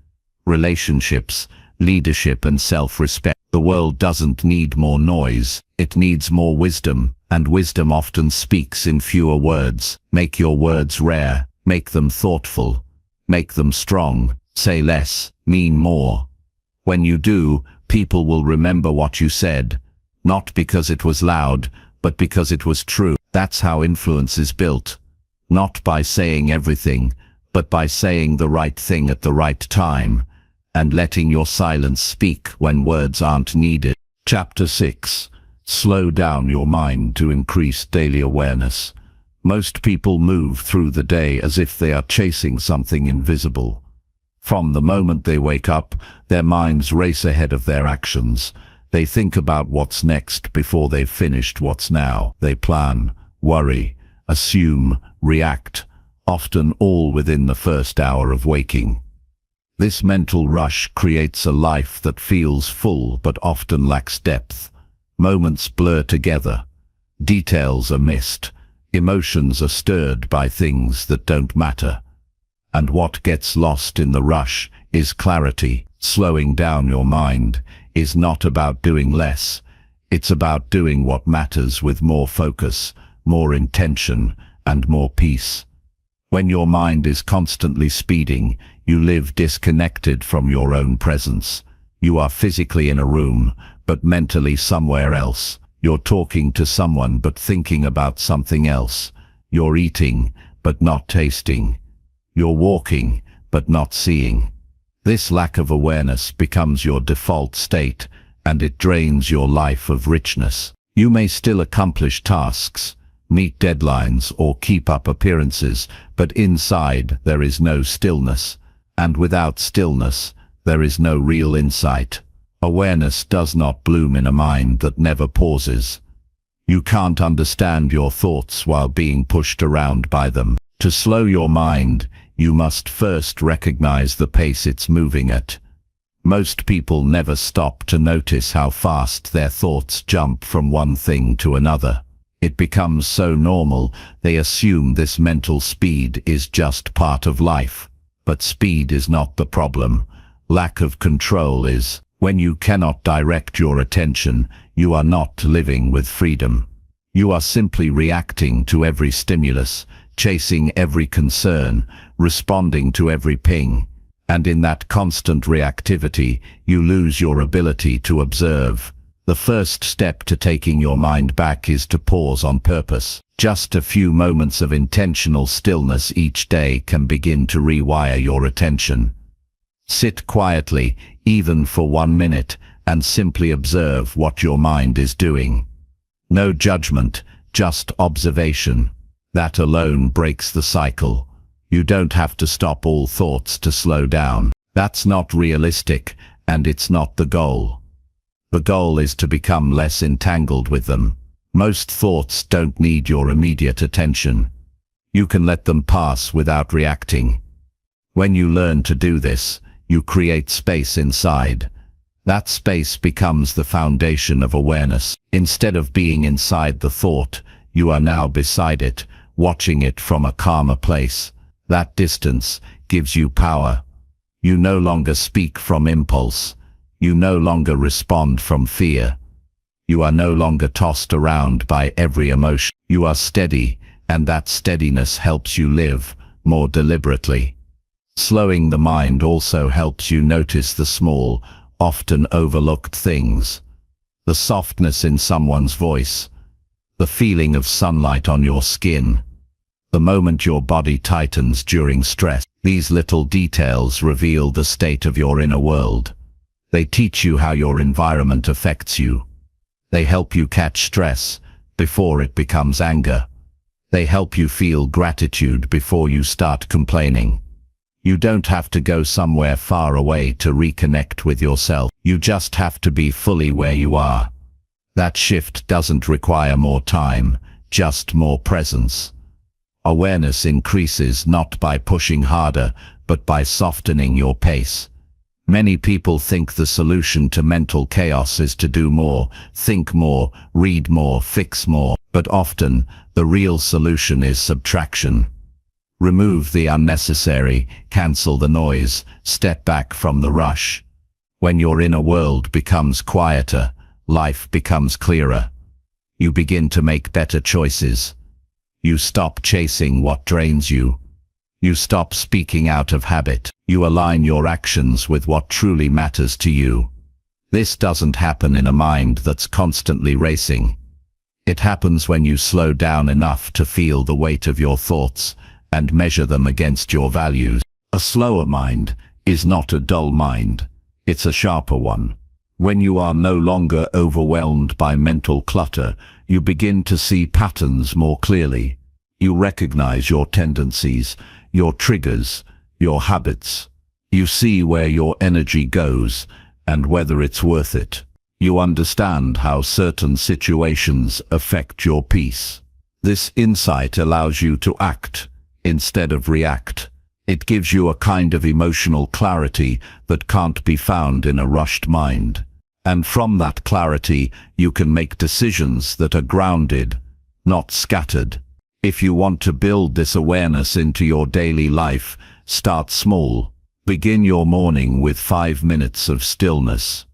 Speaker 1: relationships, leadership and self-respect. The world doesn't need more noise, it needs more wisdom, and wisdom often speaks in fewer words. Make your words rare, make them thoughtful, make them strong, say less, mean more. When you do, people will remember what you said, not because it was loud, but because it was true. That's how influence is built. Not by saying everything, but by saying the right thing at the right time, and letting your silence speak when words aren't needed. Chapter 6. Slow down your mind to increase daily awareness. Most people move through the day as if they are chasing something invisible. From the moment they wake up, their minds race ahead of their actions. They think about what's next before they've finished what's now. They plan, worry, assume, react, often all within the first hour of waking. This mental rush creates a life that feels full but often lacks depth. Moments blur together. Details are missed. Emotions are stirred by things that don't matter. And what gets lost in the rush is clarity. Slowing down your mind is not about doing less. It's about doing what matters with more focus, more intention, and more peace. When your mind is constantly speeding, you live disconnected from your own presence. You are physically in a room, but mentally somewhere else. You're talking to someone but thinking about something else. You're eating, but not tasting. You're walking, but not seeing. This lack of awareness becomes your default state, and it drains your life of richness. You may still accomplish tasks, meet deadlines, or keep up appearances, but inside there is no stillness. And without stillness, there is no real insight. Awareness does not bloom in a mind that never pauses. You can't understand your thoughts while being pushed around by them. To slow your mind, you must first recognize the pace it's moving at. Most people never stop to notice how fast their thoughts jump from one thing to another. It becomes so normal, they assume this mental speed is just part of life. But speed is not the problem. Lack of control is. When you cannot direct your attention, you are not living with freedom. You are simply reacting to every stimulus, chasing every concern, responding to every ping. And in that constant reactivity, you lose your ability to observe. The first step to taking your mind back is to pause on purpose. Just a few moments of intentional stillness each day can begin to rewire your attention. Sit quietly, even for 1 minute, and simply observe what your mind is doing. No judgment, just observation. That alone breaks the cycle. You don't have to stop all thoughts to slow down. That's not realistic, and it's not the goal. The goal is to become less entangled with them. Most thoughts don't need your immediate attention. You can let them pass without reacting. When you learn to do this, you create space inside. That space becomes the foundation of awareness. Instead of being inside the thought, you are now beside it, watching it from a calmer place. That distance gives you power. You no longer speak from impulse. You no longer respond from fear. You are no longer tossed around by every emotion. You are steady, and that steadiness helps you live more deliberately. Slowing the mind also helps you notice the small, often overlooked things. The softness in someone's voice, the feeling of sunlight on your skin, the moment your body tightens during stress. These little details reveal the state of your inner world. They teach you how your environment affects you. They help you catch stress before it becomes anger. They help you feel gratitude before you start complaining. You don't have to go somewhere far away to reconnect with yourself. You just have to be fully where you are. That shift doesn't require more time, just more presence. Awareness increases not by pushing harder, but by softening your pace. Many people think the solution to mental chaos is to do more, think more, read more, fix more. But often, the real solution is subtraction. Remove the unnecessary, cancel the noise, step back from the rush. When your inner world becomes quieter, life becomes clearer. You begin to make better choices. You stop chasing what drains you. You stop speaking out of habit. You align your actions with what truly matters to you. This doesn't happen in a mind that's constantly racing. It happens when you slow down enough to feel the weight of your thoughts and measure them against your values. A slower mind is not a dull mind. It's a sharper one. When you are no longer overwhelmed by mental clutter, you begin to see patterns more clearly. You recognize your tendencies, your triggers, your habits. You see where your energy goes and whether it's worth it. You understand how certain situations affect your peace. This insight allows you to act instead of react. It gives you a kind of emotional clarity that can't be found in a rushed mind. And from that clarity, you can make decisions that are grounded, not scattered. If you want to build this awareness into your daily life, start small. Begin your morning with 5 minutes of stillness.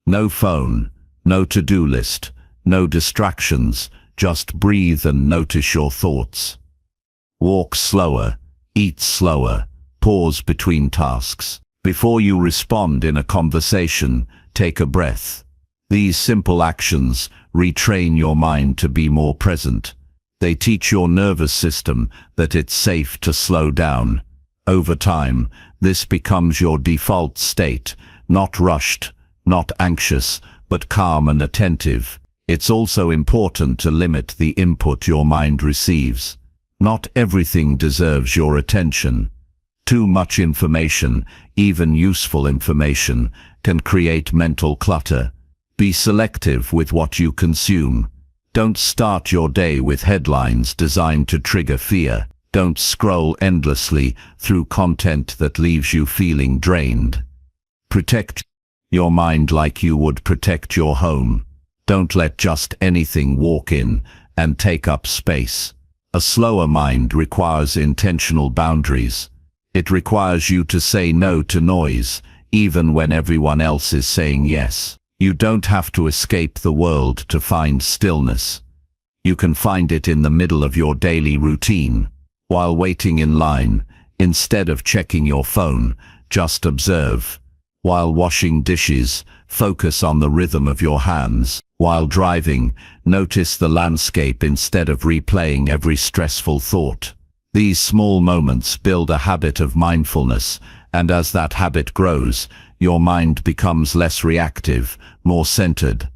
Speaker 1: No phone, No to-do list, no distractions, just breathe and notice your thoughts. Walk slower, eat slower, pause between tasks. Before you respond in a conversation, take a breath. These simple actions retrain your mind to be more present. They teach your nervous system that it's safe to slow down. Over time, this becomes your default state, not rushed, not anxious, but calm and attentive. It's also important to limit the input your mind receives. Not everything deserves your attention. Too much information, even useful information, can create mental clutter. Be selective with what you consume. Don't start your day with headlines designed to trigger fear. Don't scroll endlessly through content that leaves you feeling drained. Protect your mind like you would protect your home. Don't let just anything walk in and take up space. A slower mind requires intentional boundaries. It requires you to say no to noise, even when everyone else is saying yes. You don't have to escape the world to find stillness. You can find it in the middle of your daily routine. While waiting in line, instead of checking your phone, just observe. While washing dishes, focus on the rhythm of your hands. While driving, notice the landscape instead of replaying every stressful thought. These small moments build a habit of mindfulness, and as that habit grows, your mind becomes less reactive, more centered.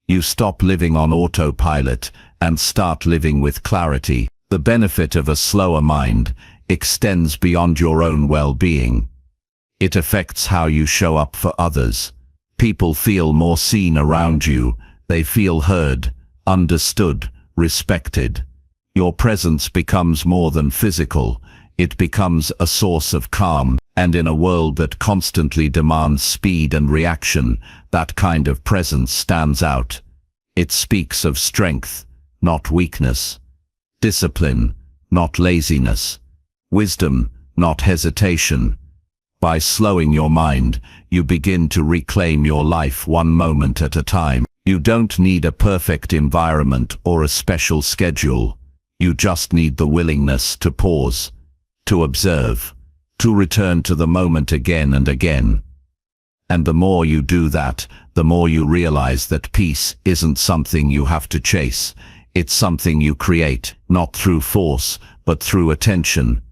Speaker 1: You stop living on autopilot and start living with clarity. The benefit of a slower mind extends beyond your own well-being. It affects how you show up for others. People feel more seen around you. They feel heard, understood, respected. Your presence becomes more than physical. It becomes a source of calm, and in a world that constantly demands speed and reaction, that kind of presence stands out. It speaks of strength, not weakness. Discipline, not laziness. Wisdom, not hesitation. By slowing your mind, you begin to reclaim your life one moment at a time. You don't need a perfect environment or a special schedule. You just need the willingness to pause, to observe, to return to the moment again and again. And the more you do that, the more you realize that peace isn't something you have to chase. It's something you create, not through force, but through attention.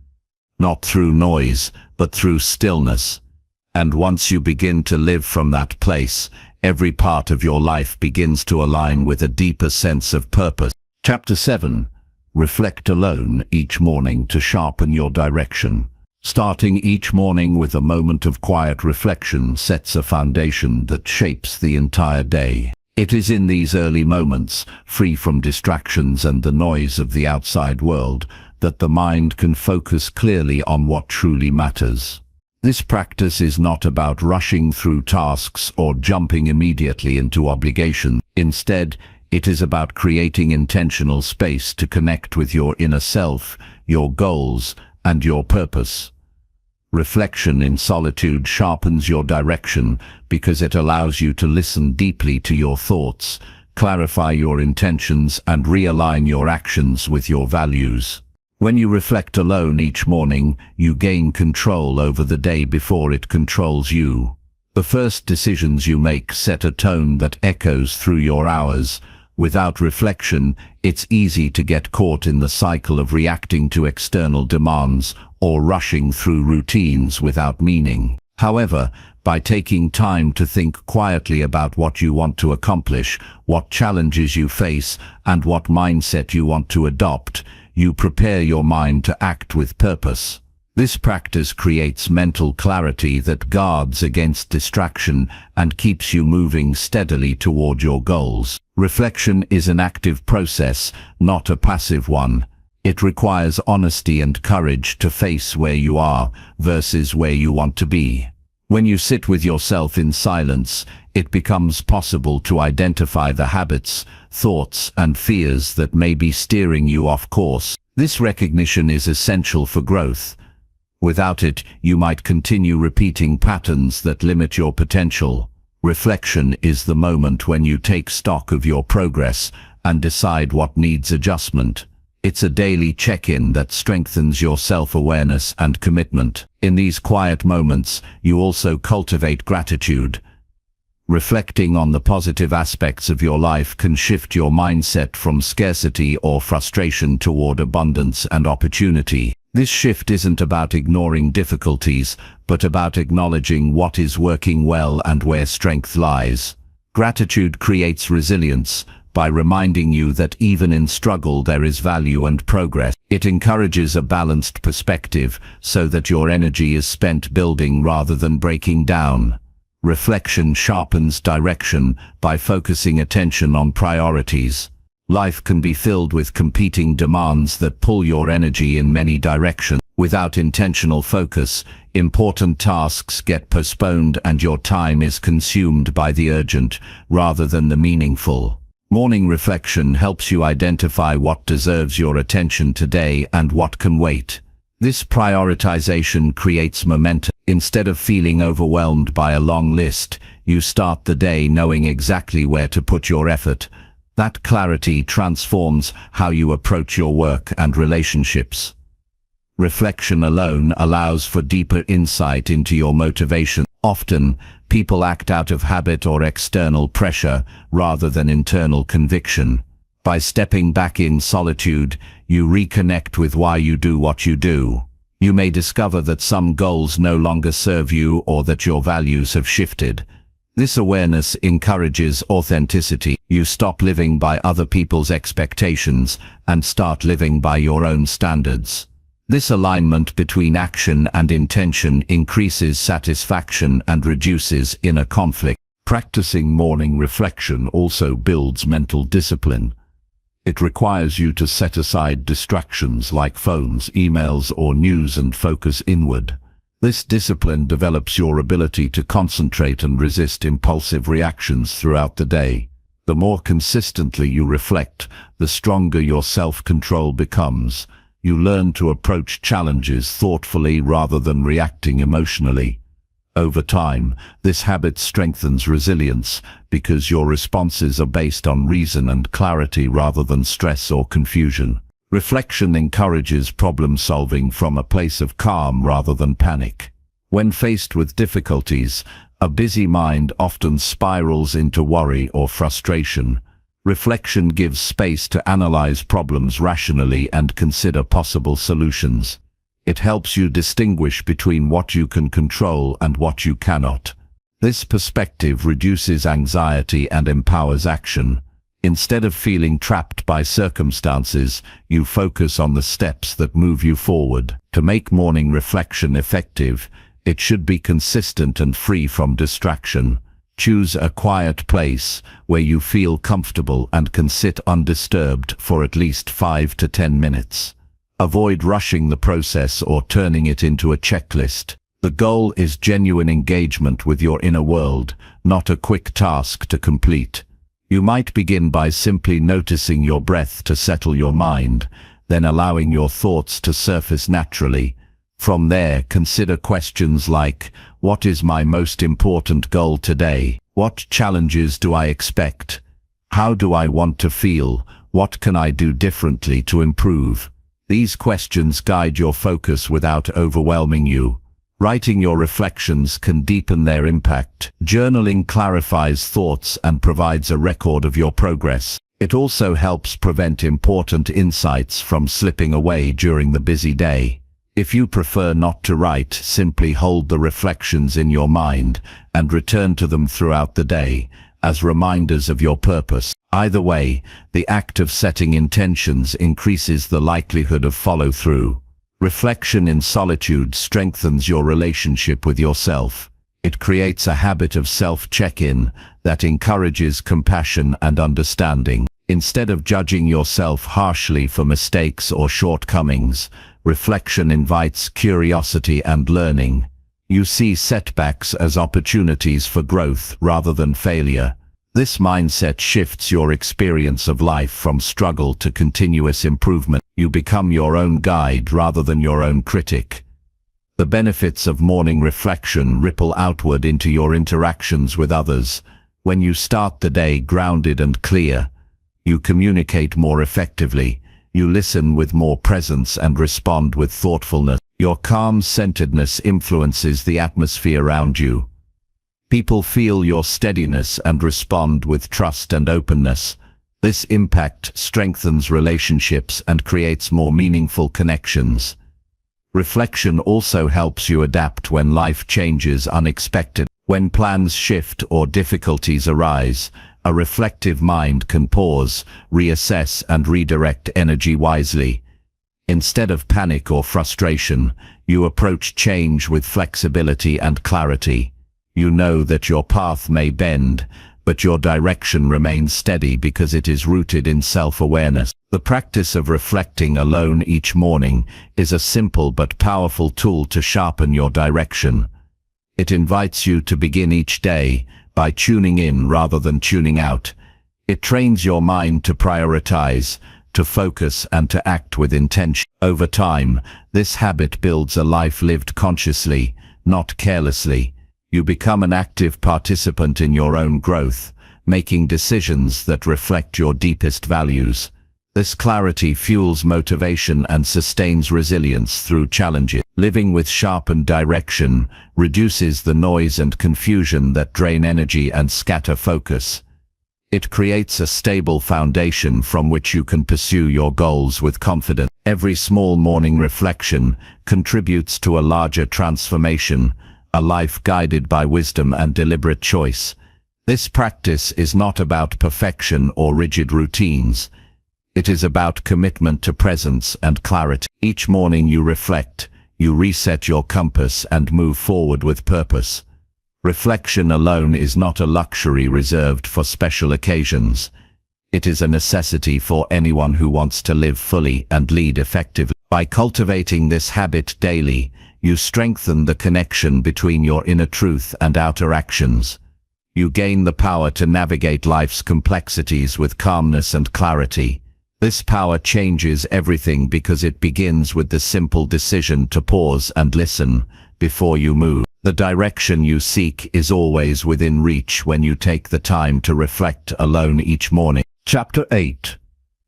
Speaker 1: Not through noise, but through stillness. And once you begin to live from that place, every part of your life begins to align with a deeper sense of purpose. Chapter 7. Reflect alone each morning to sharpen your direction. Starting each morning with a moment of quiet reflection sets a foundation that shapes the entire day. It is in these early moments, free from distractions and the noise of the outside world, that the mind can focus clearly on what truly matters. This practice is not about rushing through tasks or jumping immediately into obligations. Instead, it is about creating intentional space to connect with your inner self, your goals, and your purpose. Reflection in solitude sharpens your direction because it allows you to listen deeply to your thoughts, clarify your intentions, and realign your actions with your values. When you reflect alone each morning, you gain control over the day before it controls you. The first decisions you make set a tone that echoes through your hours. Without reflection, it's easy to get caught in the cycle of reacting to external demands or rushing through routines without meaning. However, by taking time to think quietly about what you want to accomplish, what challenges you face, and what mindset you want to adopt, you prepare your mind to act with purpose. This practice creates mental clarity that guards against distraction and keeps you moving steadily toward your goals. Reflection is an active process, not a passive one. It requires honesty and courage to face where you are versus where you want to be. When you sit with yourself in silence, it becomes possible to identify the habits, thoughts, and fears that may be steering you off course. This recognition is essential for growth. Without it, you might continue repeating patterns that limit your potential. Reflection is the moment when you take stock of your progress and decide what needs adjustment. It's a daily check-in that strengthens your self-awareness and commitment. In these quiet moments, you also cultivate gratitude. Reflecting on the positive aspects of your life can shift your mindset from scarcity or frustration toward abundance and opportunity. This shift isn't about ignoring difficulties, but about acknowledging what is working well and where strength lies. Gratitude creates resilience by reminding you that even in struggle there is value and progress. It encourages a balanced perspective so that your energy is spent building rather than breaking down. Reflection sharpens direction by focusing attention on priorities. Life can be filled with competing demands that pull your energy in many directions. Without intentional focus, important tasks get postponed and your time is consumed by the urgent rather than the meaningful. Morning reflection helps you identify what deserves your attention today and what can wait. This prioritization creates momentum. Instead of feeling overwhelmed by a long list, you start the day knowing exactly where to put your effort. That clarity transforms how you approach your work and relationships. Reflection alone allows for deeper insight into your motivation. Often, people act out of habit or external pressure rather than internal conviction. By stepping back in solitude, you reconnect with why you do what you do. You may discover that some goals no longer serve you or that your values have shifted. This awareness encourages authenticity. You stop living by other people's expectations and start living by your own standards. This alignment between action and intention increases satisfaction and reduces inner conflict. Practicing morning reflection also builds mental discipline. It requires you to set aside distractions like phones, emails, or news and focus inward. This discipline develops your ability to concentrate and resist impulsive reactions throughout the day. The more consistently you reflect, the stronger your self-control becomes. You learn to approach challenges thoughtfully rather than reacting emotionally. Over time, this habit strengthens resilience because your responses are based on reason and clarity rather than stress or confusion. Reflection encourages problem-solving from a place of calm rather than panic. When faced with difficulties, a busy mind often spirals into worry or frustration. Reflection gives space to analyze problems rationally and consider possible solutions. It helps you distinguish between what you can control and what you cannot. This perspective reduces anxiety and empowers action. Instead of feeling trapped by circumstances, you focus on the steps that move you forward. To make morning reflection effective, it should be consistent and free from distraction. Choose a quiet place where you feel comfortable and can sit undisturbed for at least 5 to 10 minutes. Avoid rushing the process or turning it into a checklist. The goal is genuine engagement with your inner world, not a quick task to complete. You might begin by simply noticing your breath to settle your mind, then allowing your thoughts to surface naturally. From there, consider questions like, what is my most important goal today? What challenges do I expect? How do I want to feel? What can I do differently to improve? These questions guide your focus without overwhelming you. Writing your reflections can deepen their impact. Journaling clarifies thoughts and provides a record of your progress. It also helps prevent important insights from slipping away during the busy day. If you prefer not to write, simply hold the reflections in your mind and return to them throughout the day as reminders of your purpose. Either way, the act of setting intentions increases the likelihood of follow-through. Reflection in solitude strengthens your relationship with yourself. It creates a habit of self-check-in that encourages compassion and understanding. Instead of judging yourself harshly for mistakes or shortcomings, reflection invites curiosity and learning. You see setbacks as opportunities for growth rather than failure. This mindset shifts your experience of life from struggle to continuous improvement. You become your own guide rather than your own critic. The benefits of morning reflection ripple outward into your interactions with others. When you start the day grounded and clear, you communicate more effectively, you listen with more presence and respond with thoughtfulness. Your calm-centeredness influences the atmosphere around you. People feel your steadiness and respond with trust and openness. This impact strengthens relationships and creates more meaningful connections. Reflection also helps you adapt when life changes unexpectedly. When plans shift or difficulties arise, a reflective mind can pause, reassess, and redirect energy wisely. Instead of panic or frustration, you approach change with flexibility and clarity. You know that your path may bend, but your direction remains steady because it is rooted in self-awareness. The practice of reflecting alone each morning is a simple but powerful tool to sharpen your direction. It invites you to begin each day by tuning in rather than tuning out. It trains your mind to prioritize, to focus, and to act with intention. Over time, this habit builds a life lived consciously, not carelessly. You become an active participant in your own growth, making decisions that reflect your deepest values. This clarity fuels motivation and sustains resilience through challenges. Living with sharpened direction reduces the noise and confusion that drain energy and scatter focus. It creates a stable foundation from which you can pursue your goals with confidence. Every small morning reflection contributes to a larger transformation, a life guided by wisdom and deliberate choice. This practice is not about perfection or rigid routines. It is about commitment to presence and clarity. Each morning you reflect, you reset your compass and move forward with purpose. Reflection alone is not a luxury reserved for special occasions. It is a necessity for anyone who wants to live fully and lead effectively. By cultivating this habit daily, you strengthen the connection between your inner truth and outer actions. You gain the power to navigate life's complexities with calmness and clarity. This power changes everything because it begins with the simple decision to pause and listen before you move. The direction you seek is always within reach when you take the time to reflect alone each morning. Chapter 8.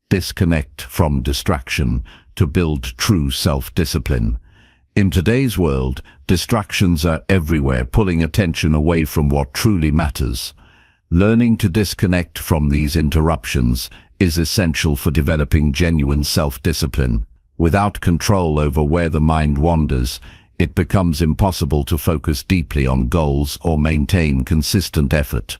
Speaker 1: Disconnect from distraction to build true self-discipline. In today's world, distractions are everywhere, pulling attention away from what truly matters. Learning to disconnect from these interruptions is essential for developing genuine self-discipline. Without control over where the mind wanders, it becomes impossible to focus deeply on goals or maintain consistent effort.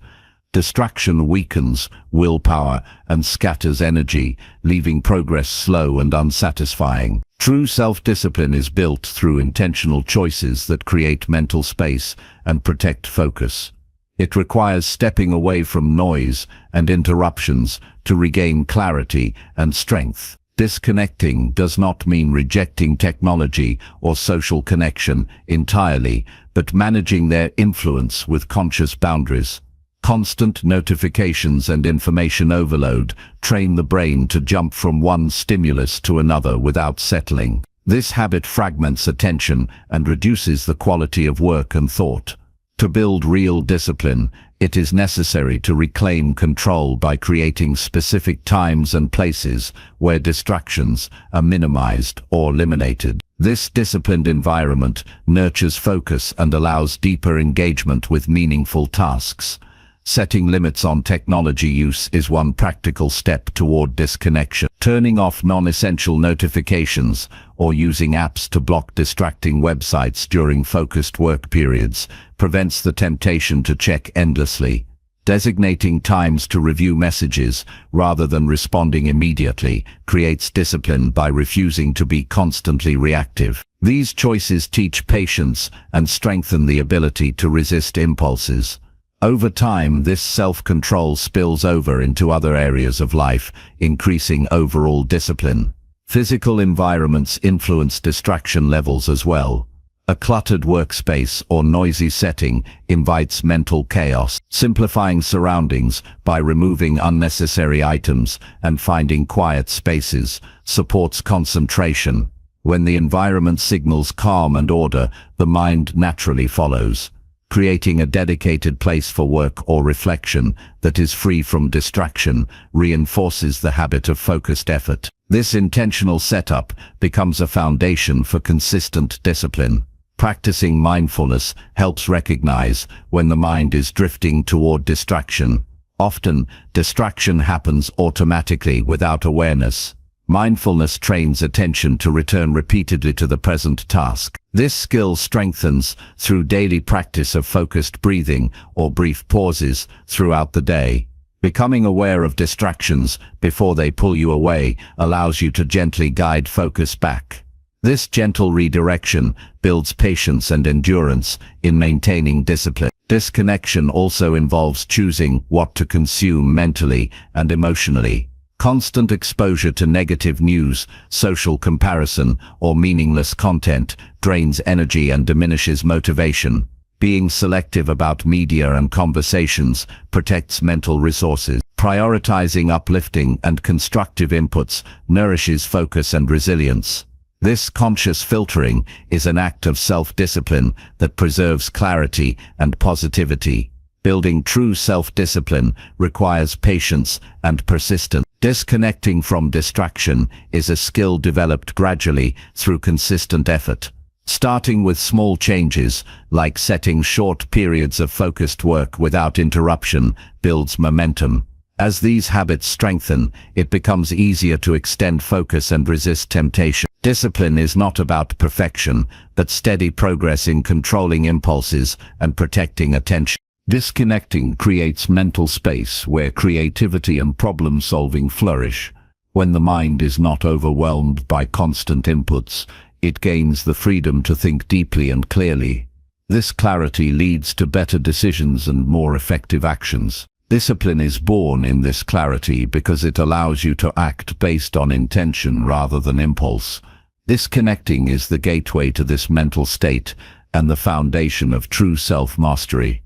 Speaker 1: Distraction weakens willpower and scatters energy, leaving progress slow and unsatisfying. True self-discipline is built through intentional choices that create mental space and protect focus. It requires stepping away from noise and interruptions to regain clarity and strength. Disconnecting does not mean rejecting technology or social connection entirely, but managing their influence with conscious boundaries. Constant notifications and information overload train the brain to jump from one stimulus to another without settling. This habit fragments attention and reduces the quality of work and thought. To build real discipline, it is necessary to reclaim control by creating specific times and places where distractions are minimized or eliminated. This disciplined environment nurtures focus and allows deeper engagement with meaningful tasks. Setting limits on technology use is one practical step toward disconnection. Turning off non-essential notifications or using apps to block distracting websites during focused work periods prevents the temptation to check endlessly. Designating times to review messages rather than responding immediately creates discipline by refusing to be constantly reactive. These choices teach patience and strengthen the ability to resist impulses. Over time, this self-control spills over into other areas of life, increasing overall discipline. Physical environments influence distraction levels as well. A cluttered workspace or noisy setting invites mental chaos. Simplifying surroundings by removing unnecessary items and finding quiet spaces supports concentration. When the environment signals calm and order, the mind naturally follows. Creating a dedicated place for work or reflection that is free from distraction reinforces the habit of focused effort. This intentional setup becomes a foundation for consistent discipline. Practicing mindfulness helps recognize when the mind is drifting toward distraction. Often, distraction happens automatically without awareness. Mindfulness trains attention to return repeatedly to the present task. This skill strengthens through daily practice of focused breathing or brief pauses throughout the day. Becoming aware of distractions before they pull you away allows you to gently guide focus back. This gentle redirection builds patience and endurance in maintaining discipline. Disconnection also involves choosing what to consume mentally and emotionally. Constant exposure to negative news, social comparison, or meaningless content drains energy and diminishes motivation. Being selective about media and conversations protects mental resources. Prioritizing uplifting and constructive inputs nourishes focus and resilience. This conscious filtering is an act of self-discipline that preserves clarity and positivity. Building true self-discipline requires patience and persistence. Disconnecting from distraction is a skill developed gradually through consistent effort. Starting with small changes, like setting short periods of focused work without interruption, builds momentum. As these habits strengthen, it becomes easier to extend focus and resist temptation. Discipline is not about perfection, but steady progress in controlling impulses and protecting attention. Disconnecting creates mental space where creativity and problem-solving flourish. When the mind is not overwhelmed by constant inputs, it gains the freedom to think deeply and clearly. This clarity leads to better decisions and more effective actions. Discipline is born in this clarity because it allows you to act based on intention rather than impulse. Disconnecting is the gateway to this mental state and the foundation of true self-mastery.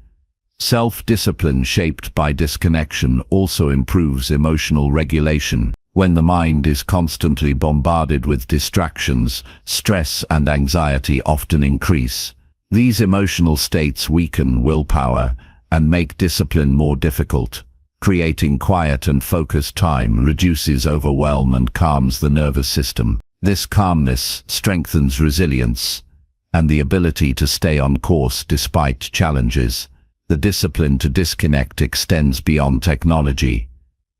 Speaker 1: Self-discipline shaped by disconnection also improves emotional regulation. When the mind is constantly bombarded with distractions, stress and anxiety often increase. These emotional states weaken willpower and make discipline more difficult. Creating quiet and focused time reduces overwhelm and calms the nervous system. This calmness strengthens resilience and the ability to stay on course despite challenges. The discipline to disconnect extends beyond technology.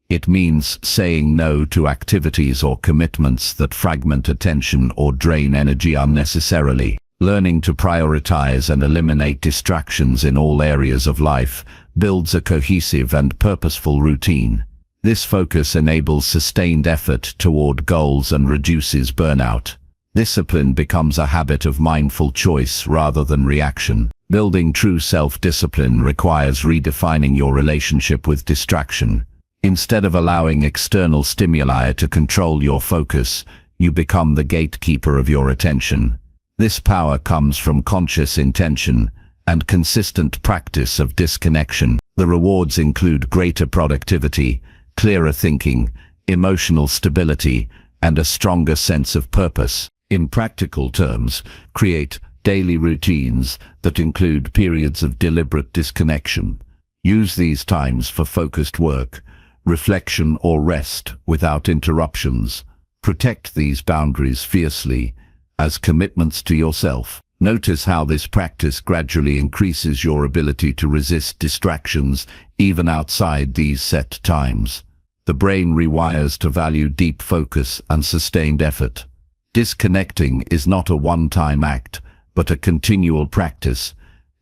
Speaker 1: It means saying no to activities or commitments that fragment attention or drain energy unnecessarily. Learning to prioritize and eliminate distractions in all areas of life builds a cohesive and purposeful routine. This focus enables sustained effort toward goals and reduces burnout. Discipline becomes a habit of mindful choice rather than reaction. Building true self-discipline requires redefining your relationship with distraction. Instead of allowing external stimuli to control your focus, you become the gatekeeper of your attention. This power comes from conscious intention and consistent practice of disconnection. The rewards include greater productivity, clearer thinking, emotional stability, and a stronger sense of purpose. In practical terms, create daily routines that include periods of deliberate disconnection. Use these times for focused work, reflection or rest without interruptions. Protect these boundaries fiercely as commitments to yourself. Notice how this practice gradually increases your ability to resist distractions even outside these set times. The brain rewires to value deep focus and sustained effort. Disconnecting is not a one-time act, but a continual practice.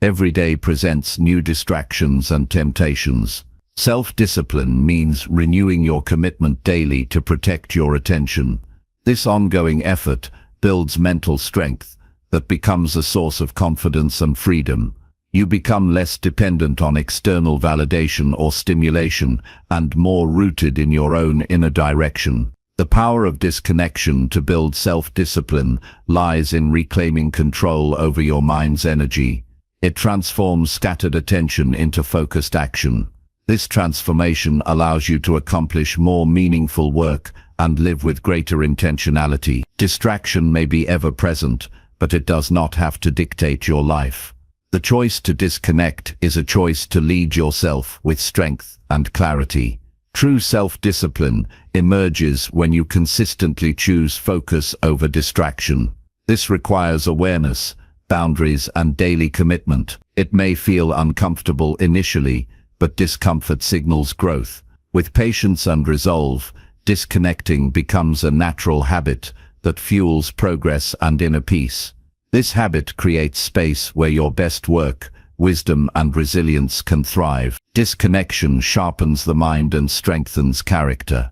Speaker 1: Every day presents new distractions and temptations. Self-discipline means renewing your commitment daily to protect your attention. This ongoing effort builds mental strength that becomes a source of confidence and freedom. You become less dependent on external validation or stimulation and more rooted in your own inner direction. The power of disconnection to build self-discipline lies in reclaiming control over your mind's energy. It transforms scattered attention into focused action. This transformation allows you to accomplish more meaningful work and live with greater intentionality. Distraction may be ever present, but it does not have to dictate your life. The choice to disconnect is a choice to lead yourself with strength and clarity. True self-discipline emerges when you consistently choose focus over distraction. This requires awareness, boundaries, and daily commitment. It may feel uncomfortable initially, but discomfort signals growth. With patience and resolve, disconnecting becomes a natural habit that fuels progress and inner peace. This habit creates space where your best work, wisdom, and resilience can thrive. Disconnection sharpens the mind and strengthens character.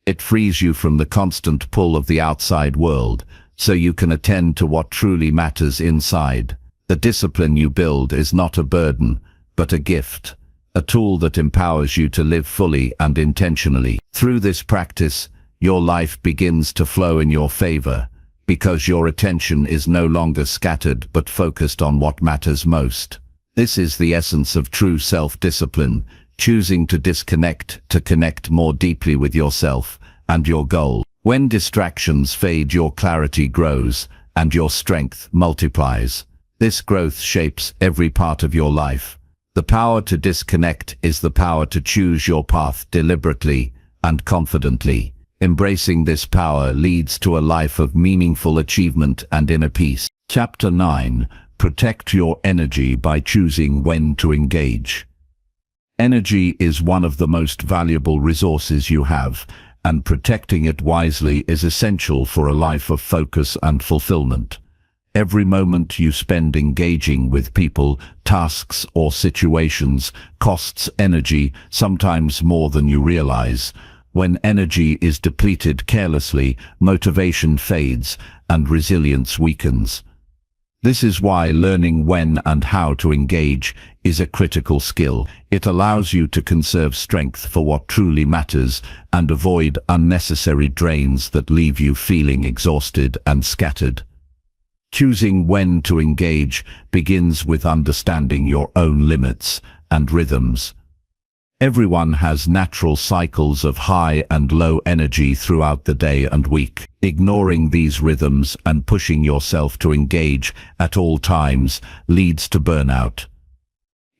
Speaker 1: It frees you from the constant pull of the outside world, so you can attend to what truly matters inside. The discipline you build is not a burden, but a gift, a tool that empowers you to live fully and intentionally. Through this practice, your life begins to flow in your favor, because your attention is no longer scattered but focused on what matters most. This is the essence of true self-discipline, choosing to disconnect to connect more deeply with yourself and your goal. When distractions fade, your clarity grows and your strength multiplies. This growth shapes every part of your life. The power to disconnect is the power to choose your path deliberately and confidently. Embracing this power leads to a life of meaningful achievement and inner peace. Chapter 9. Protect your energy by choosing when to engage. Energy is one of the most valuable resources you have, and protecting it wisely is essential for a life of focus and fulfillment. Every moment you spend engaging with people, tasks, or situations costs energy, sometimes more than you realize. When energy is depleted carelessly, motivation fades and resilience weakens. This is why learning when and how to engage is a critical skill. It allows you to conserve strength for what truly matters and avoid unnecessary drains that leave you feeling exhausted and scattered. Choosing when to engage begins with understanding your own limits and rhythms. Everyone has natural cycles of high and low energy throughout the day and week. Ignoring these rhythms and pushing yourself to engage at all times leads to burnout.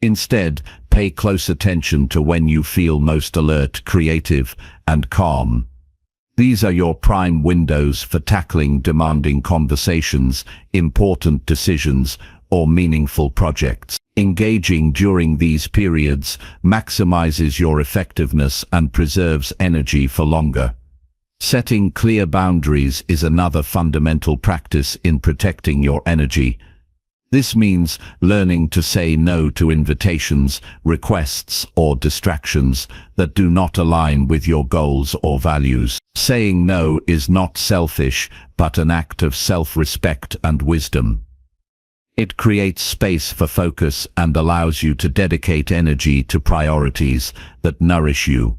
Speaker 1: Instead, pay close attention to when you feel most alert, creative, and calm. These are your prime windows for tackling demanding conversations, important decisions, or meaningful projects. Engaging during these periods maximizes your effectiveness and preserves energy for longer. Setting clear boundaries is another fundamental practice in protecting your energy. This means learning to say no to invitations, requests, or distractions that do not align with your goals or values. Saying no is not selfish, but an act of self-respect and wisdom. It creates space for focus and allows you to dedicate energy to priorities that nourish you.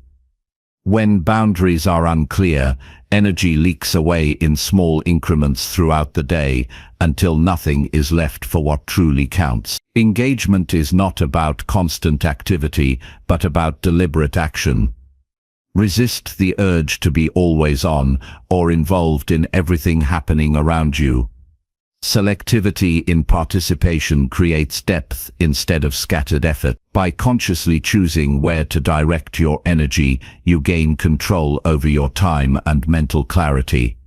Speaker 1: When boundaries are unclear, energy leaks away in small increments throughout the day until nothing is left for what truly counts. Engagement is not about constant activity, but about deliberate action. Resist the urge to be always on or involved in everything happening around you. Selectivity in participation creates depth instead of scattered effort. By consciously choosing where to direct your energy, you gain control over your time and mental clarity.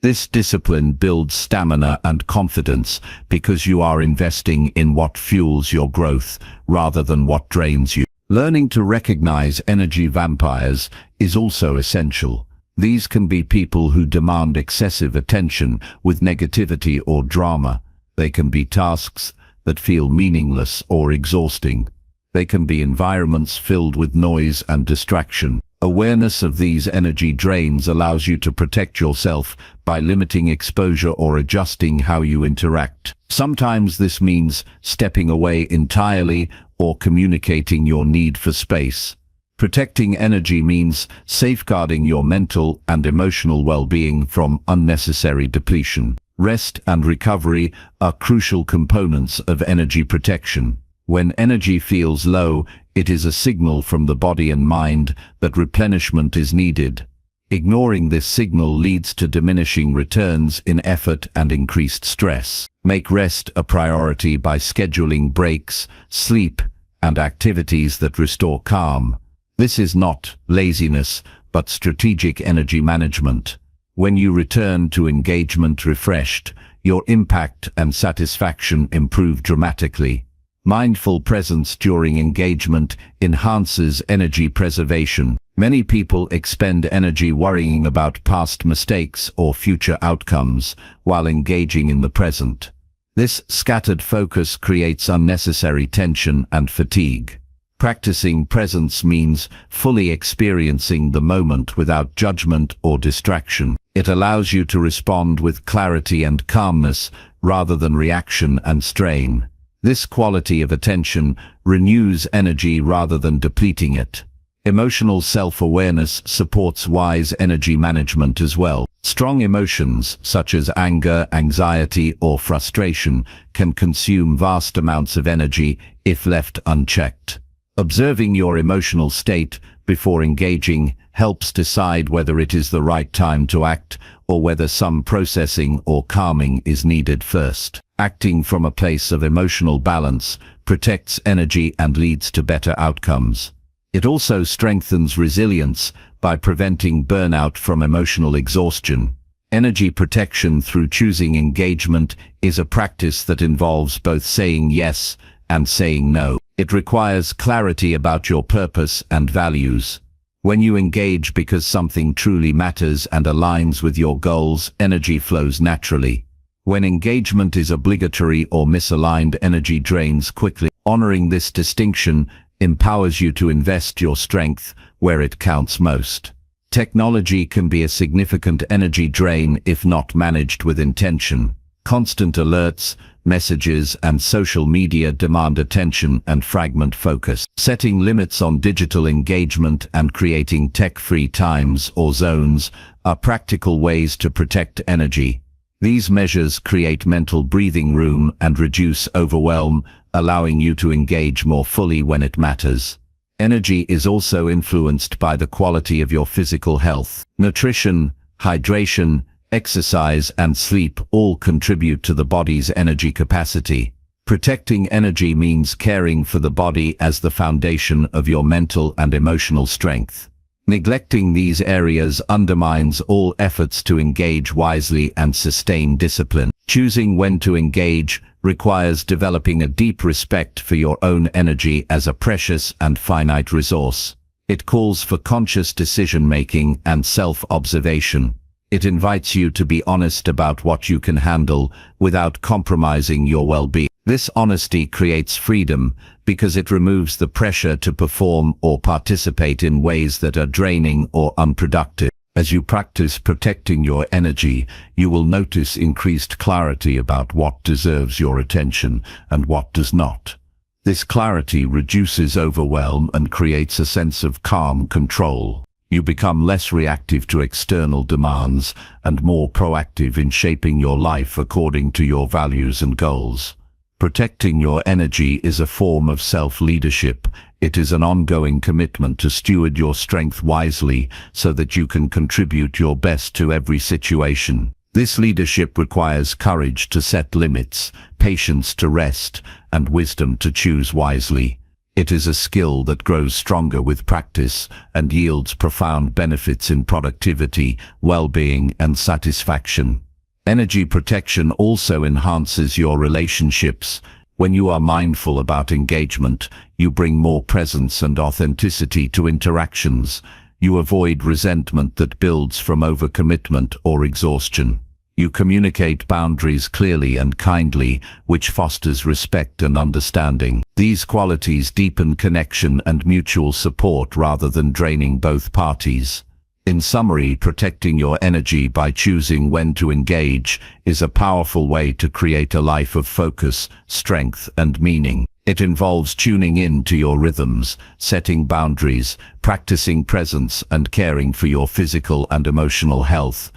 Speaker 1: This discipline builds stamina and confidence because you are investing in what fuels your growth rather than what drains you. Learning to recognize energy vampires is also essential. These can be people who demand excessive attention with negativity or drama. They can be tasks that feel meaningless or exhausting. They can be environments filled with noise and distraction. Awareness of these energy drains allows you to protect yourself by limiting exposure or adjusting how you interact. Sometimes this means stepping away entirely or communicating your need for space. Protecting energy means safeguarding your mental and emotional well-being from unnecessary depletion. Rest and recovery are crucial components of energy protection. When energy feels low, it is a signal from the body and mind that replenishment is needed. Ignoring this signal leads to diminishing returns in effort and increased stress. Make rest a priority by scheduling breaks, sleep, and activities that restore calm. This is not laziness, but strategic energy management. When you return to engagement refreshed, your impact and satisfaction improve dramatically. Mindful presence during engagement enhances energy preservation. Many people expend energy worrying about past mistakes or future outcomes while engaging in the present. This scattered focus creates unnecessary tension and fatigue. Practicing presence means fully experiencing the moment without judgment or distraction. It allows you to respond with clarity and calmness rather than reaction and strain. This quality of attention renews energy rather than depleting it. Emotional self-awareness supports wise energy management as well. Strong emotions, such as anger, anxiety, or frustration, can consume vast amounts of energy if left unchecked. Observing your emotional state before engaging helps decide whether it is the right time to act or whether some processing or calming is needed first. Acting from a place of emotional balance protects energy and leads to better outcomes. It also strengthens resilience by preventing burnout from emotional exhaustion. Energy protection through choosing engagement is a practice that involves both saying yes and saying no. It requires clarity about your purpose and values. When you engage because something truly matters and aligns with your goals, energy flows naturally. When engagement is obligatory or misaligned, energy drains quickly. Honoring this distinction empowers you to invest your strength where it counts most. Technology can be a significant energy drain if not managed with intention. Constant alerts, messages, and social media demand attention and fragment focus. Setting limits on digital engagement and creating tech-free times or zones are practical ways to protect energy. These measures create mental breathing room and reduce overwhelm, allowing you to engage more fully when it matters. Energy is also influenced by the quality of your physical health. Nutrition, hydration, exercise, and sleep all contribute to the body's energy capacity. Protecting energy means caring for the body as the foundation of your mental and emotional strength. Neglecting these areas undermines all efforts to engage wisely and sustain discipline. Choosing when to engage requires developing a deep respect for your own energy as a precious and finite resource. It calls for conscious decision-making and self-observation. It invites you to be honest about what you can handle without compromising your well-being. This honesty creates freedom because it removes the pressure to perform or participate in ways that are draining or unproductive. As you practice protecting your energy, you will notice increased clarity about what deserves your attention and what does not. This clarity reduces overwhelm and creates a sense of calm control. You become less reactive to external demands and more proactive in shaping your life according to your values and goals. Protecting your energy is a form of self-leadership. It is an ongoing commitment to steward your strength wisely so that you can contribute your best to every situation. This leadership requires courage to set limits, patience to rest, and wisdom to choose wisely. It is a skill that grows stronger with practice and yields profound benefits in productivity, well-being, and satisfaction. Energy protection also enhances your relationships. When you are mindful about engagement, you bring more presence and authenticity to interactions. You avoid resentment that builds from overcommitment or exhaustion. You communicate boundaries clearly and kindly, which fosters respect and understanding. These qualities deepen connection and mutual support rather than draining both parties. In summary, protecting your energy by choosing when to engage is a powerful way to create a life of focus, strength, and meaning. It involves tuning in to your rhythms, setting boundaries, practicing presence, and caring for your physical and emotional health.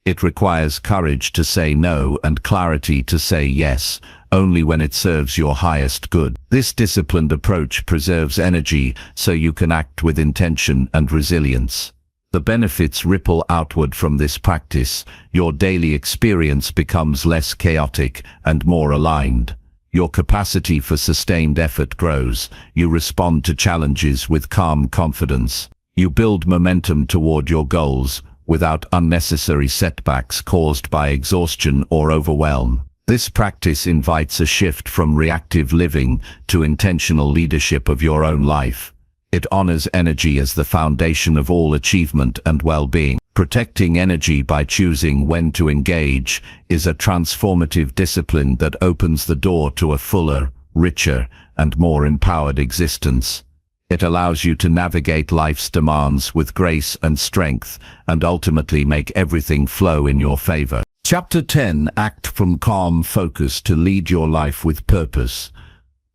Speaker 1: It requires courage to say no and clarity to say yes, only when it serves your highest good. This disciplined approach preserves energy so you can act with intention and resilience. The benefits ripple outward from this practice. Your daily experience becomes less chaotic and more aligned. Your capacity for sustained effort grows. You respond to challenges with calm confidence. You build momentum toward your goals without unnecessary setbacks caused by exhaustion or overwhelm. This practice invites a shift from reactive living to intentional leadership of your own life. It honors energy as the foundation of all achievement and well-being. Protecting energy by choosing when to engage is a transformative discipline that opens the door to a fuller, richer, and more empowered existence. It allows you to navigate life's demands with grace and strength, and ultimately make everything flow in your favor. Chapter 10: Act from calm focus to lead your life with purpose.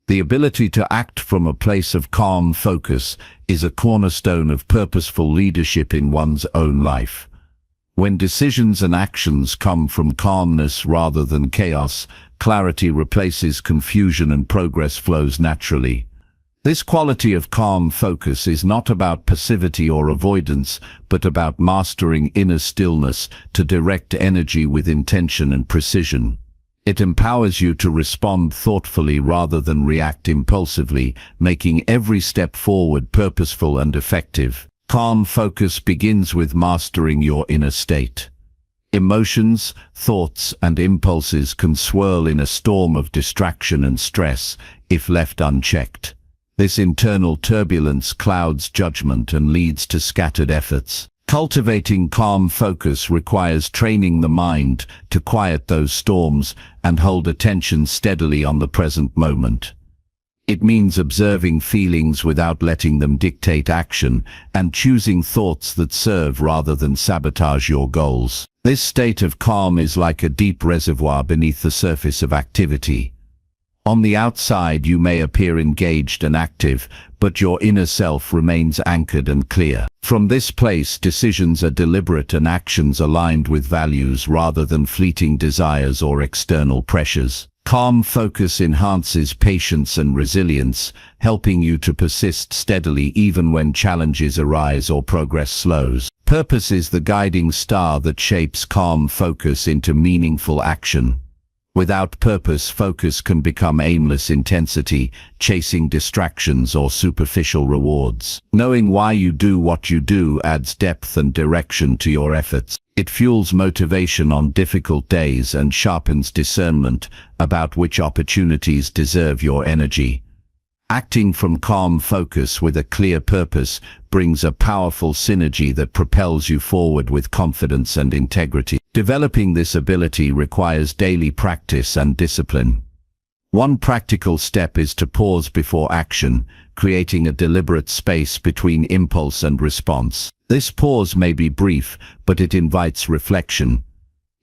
Speaker 1: The ability to act from a place of calm focus is a cornerstone of purposeful leadership in one's own life. When decisions and actions come from calmness rather than chaos, clarity replaces confusion and progress flows naturally. This quality of calm focus is not about passivity or avoidance, but about mastering inner stillness to direct energy with intention and precision. It empowers you to respond thoughtfully rather than react impulsively, making every step forward purposeful and effective. Calm focus begins with mastering your inner state. Emotions, thoughts, and impulses can swirl in a storm of distraction and stress if left unchecked. This internal turbulence clouds judgment and leads to scattered efforts. Cultivating calm focus requires training the mind to quiet those storms and hold attention steadily on the present moment. It means observing feelings without letting them dictate action and choosing thoughts that serve rather than sabotage your goals. This state of calm is like a deep reservoir beneath the surface of activity. On the outside you may appear engaged and active, but your inner self remains anchored and clear. From this place, decisions are deliberate and actions aligned with values rather than fleeting desires or external pressures. Calm focus enhances patience and resilience, helping you to persist steadily even when challenges arise or progress slows. Purpose is the guiding star that shapes calm focus into meaningful action. Without purpose, focus can become aimless intensity, chasing distractions or superficial rewards. Knowing why you do what you do adds depth and direction to your efforts. It fuels motivation on difficult days and sharpens discernment about which opportunities deserve your energy. Acting from calm focus with a clear purpose brings a powerful synergy that propels you forward with confidence and integrity. Developing this ability requires daily practice and discipline. One practical step is to pause before action, creating a deliberate space between impulse and response. This pause may be brief, but it invites reflection.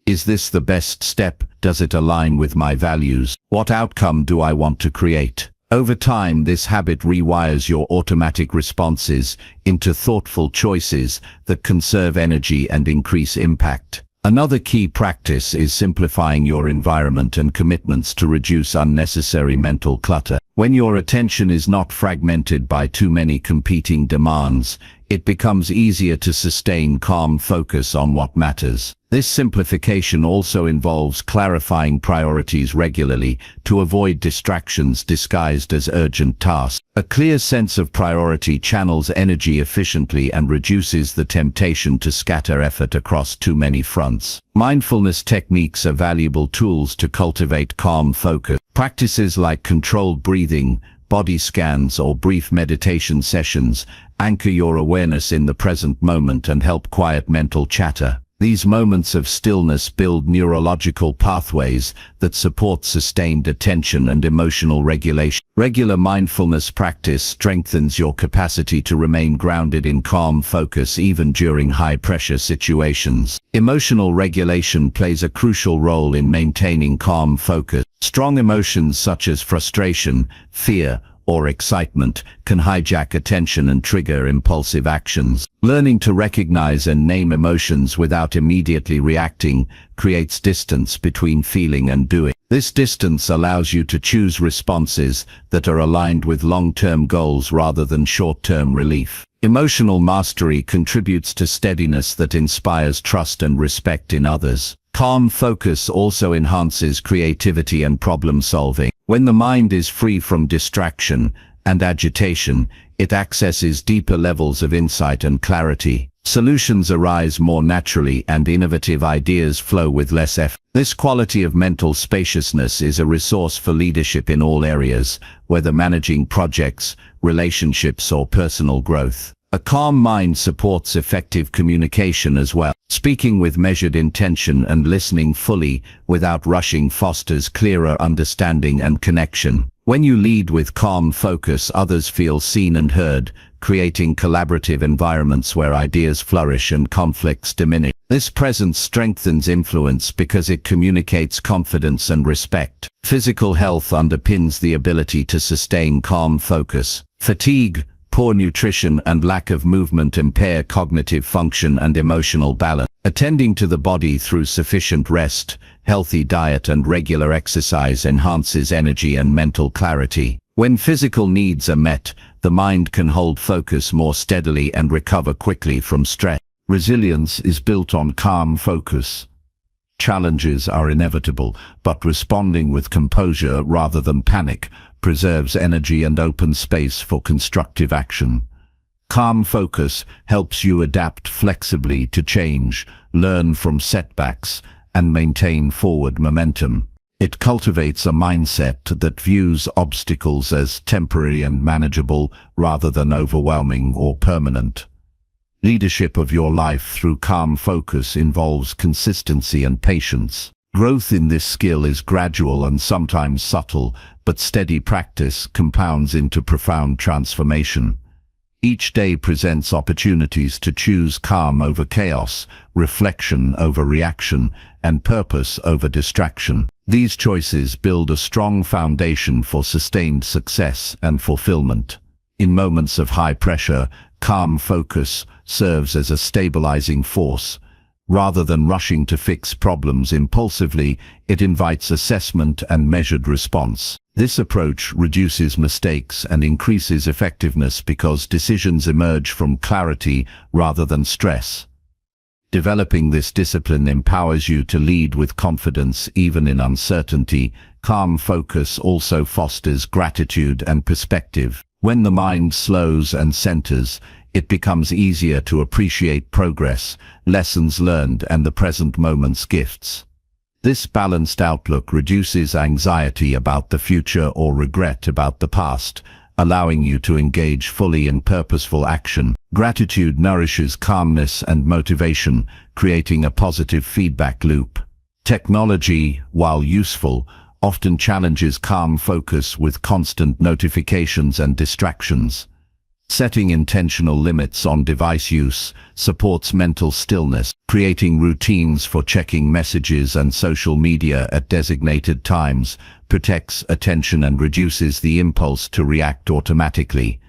Speaker 1: Is this the best step? Does it align with my values? What outcome do I want to create? Over time, this habit rewires your automatic responses into thoughtful choices that conserve energy and increase impact. Another key practice is simplifying your environment and commitments to reduce unnecessary mental clutter. When your attention is not fragmented by too many competing demands, it becomes easier to sustain calm focus on what matters. This simplification also involves clarifying priorities regularly to avoid distractions disguised as urgent tasks. A clear sense of priority channels energy efficiently and reduces the temptation to scatter effort across too many fronts. Mindfulness techniques are valuable tools to cultivate calm focus. Practices like controlled breathing, body scans, or brief meditation sessions anchor your awareness in the present moment and help quiet mental chatter. These moments of stillness build neurological pathways that support sustained attention and emotional regulation. Regular mindfulness practice strengthens your capacity to remain grounded in calm focus even during high-pressure situations. Emotional regulation plays a crucial role in maintaining calm focus. Strong emotions such as frustration, fear, or excitement can hijack attention and trigger impulsive actions. Learning to recognize and name emotions without immediately reacting creates distance between feeling and doing. This distance allows you to choose responses that are aligned with long-term goals rather than short-term relief. Emotional mastery contributes to steadiness that inspires trust and respect in others. Calm focus also enhances creativity and problem-solving. When the mind is free from distraction and agitation, it accesses deeper levels of insight and clarity. Solutions arise more naturally and innovative ideas flow with less effort. This quality of mental spaciousness is a resource for leadership in all areas, whether managing projects, relationships, or personal growth. A calm mind supports effective communication as well. Speaking with measured intention and listening fully without rushing fosters clearer understanding and connection. When you lead with calm focus, others feel seen and heard, creating collaborative environments where ideas flourish and conflicts diminish. This presence strengthens influence because it communicates confidence and respect. Physical health underpins the ability to sustain calm focus. Fatigue, poor nutrition, and lack of movement impair cognitive function and emotional balance. Attending to the body through sufficient rest, healthy diet, and regular exercise enhances energy and mental clarity. When physical needs are met, the mind can hold focus more steadily and recover quickly from stress. Resilience is built on calm focus. Challenges are inevitable, but responding with composure rather than panic preserves energy and opens space for constructive action. Calm focus helps you adapt flexibly to change, learn from setbacks, and maintain forward momentum. It cultivates a mindset that views obstacles as temporary and manageable rather than overwhelming or permanent. Leadership of your life through calm focus involves consistency and patience. Growth in this skill is gradual and sometimes subtle, but steady practice compounds into profound transformation. Each day presents opportunities to choose calm over chaos, reflection over reaction, and purpose over distraction. These choices build a strong foundation for sustained success and fulfillment. In moments of high pressure, calm focus serves as a stabilizing force. Rather than rushing to fix problems impulsively, it invites assessment and measured response. This approach reduces mistakes and increases effectiveness because decisions emerge from clarity rather than stress. Developing this discipline empowers you to lead with confidence even in uncertainty. Calm focus also fosters gratitude and perspective. When the mind slows and centers, it becomes easier to appreciate progress, lessons learned, and the present moment's gifts. This balanced outlook reduces anxiety about the future or regret about the past, allowing you to engage fully in purposeful action. Gratitude nourishes calmness and motivation, creating a positive feedback loop. Technology, while useful, often challenges calm focus with constant notifications and distractions. Setting intentional limits on device use supports mental stillness. Creating routines for checking messages and social media at designated times protects attention and reduces the impulse to react automatically.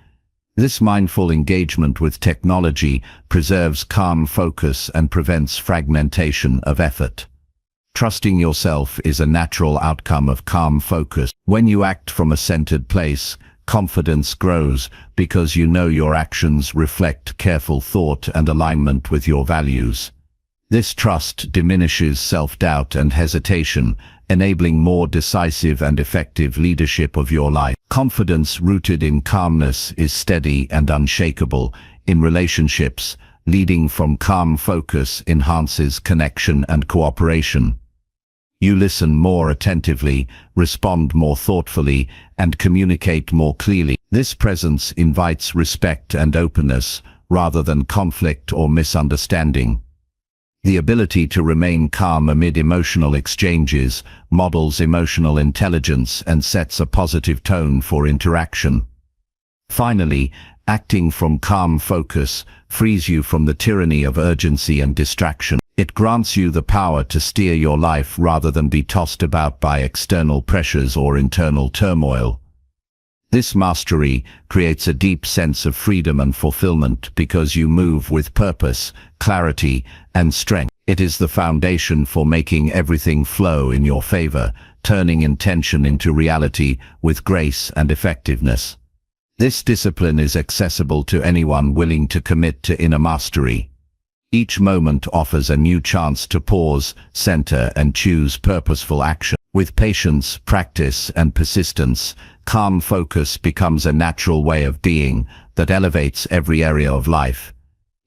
Speaker 1: This mindful engagement with technology preserves calm focus and prevents fragmentation of effort. Trusting yourself is a natural outcome of calm focus. When you act from a centered place, confidence grows because you know your actions reflect careful thought and alignment with your values. This trust diminishes self-doubt and hesitation, enabling more decisive and effective leadership of your life. Confidence rooted in calmness is steady and unshakable. In relationships, leading from calm focus enhances connection and cooperation. You listen more attentively, respond more thoughtfully, and communicate more clearly. This presence invites respect and openness, rather than conflict or misunderstanding. The ability to remain calm amid emotional exchanges models emotional intelligence and sets a positive tone for interaction. Finally, acting from calm focus frees you from the tyranny of urgency and distraction. It grants you the power to steer your life rather than be tossed about by external pressures or internal turmoil. This mastery creates a deep sense of freedom and fulfillment because you move with purpose, clarity, and strength. It is the foundation for making everything flow in your favor, turning intention into reality with grace and effectiveness. This discipline is accessible to anyone willing to commit to inner mastery. Each moment offers a new chance to pause, center, and choose purposeful action. With patience, practice, and persistence, calm focus becomes a natural way of being that elevates every area of life.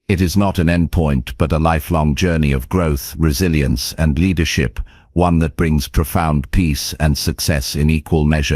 Speaker 1: It is not an endpoint, but a lifelong journey of growth, resilience, and leadership, one that brings profound peace and success in equal measure.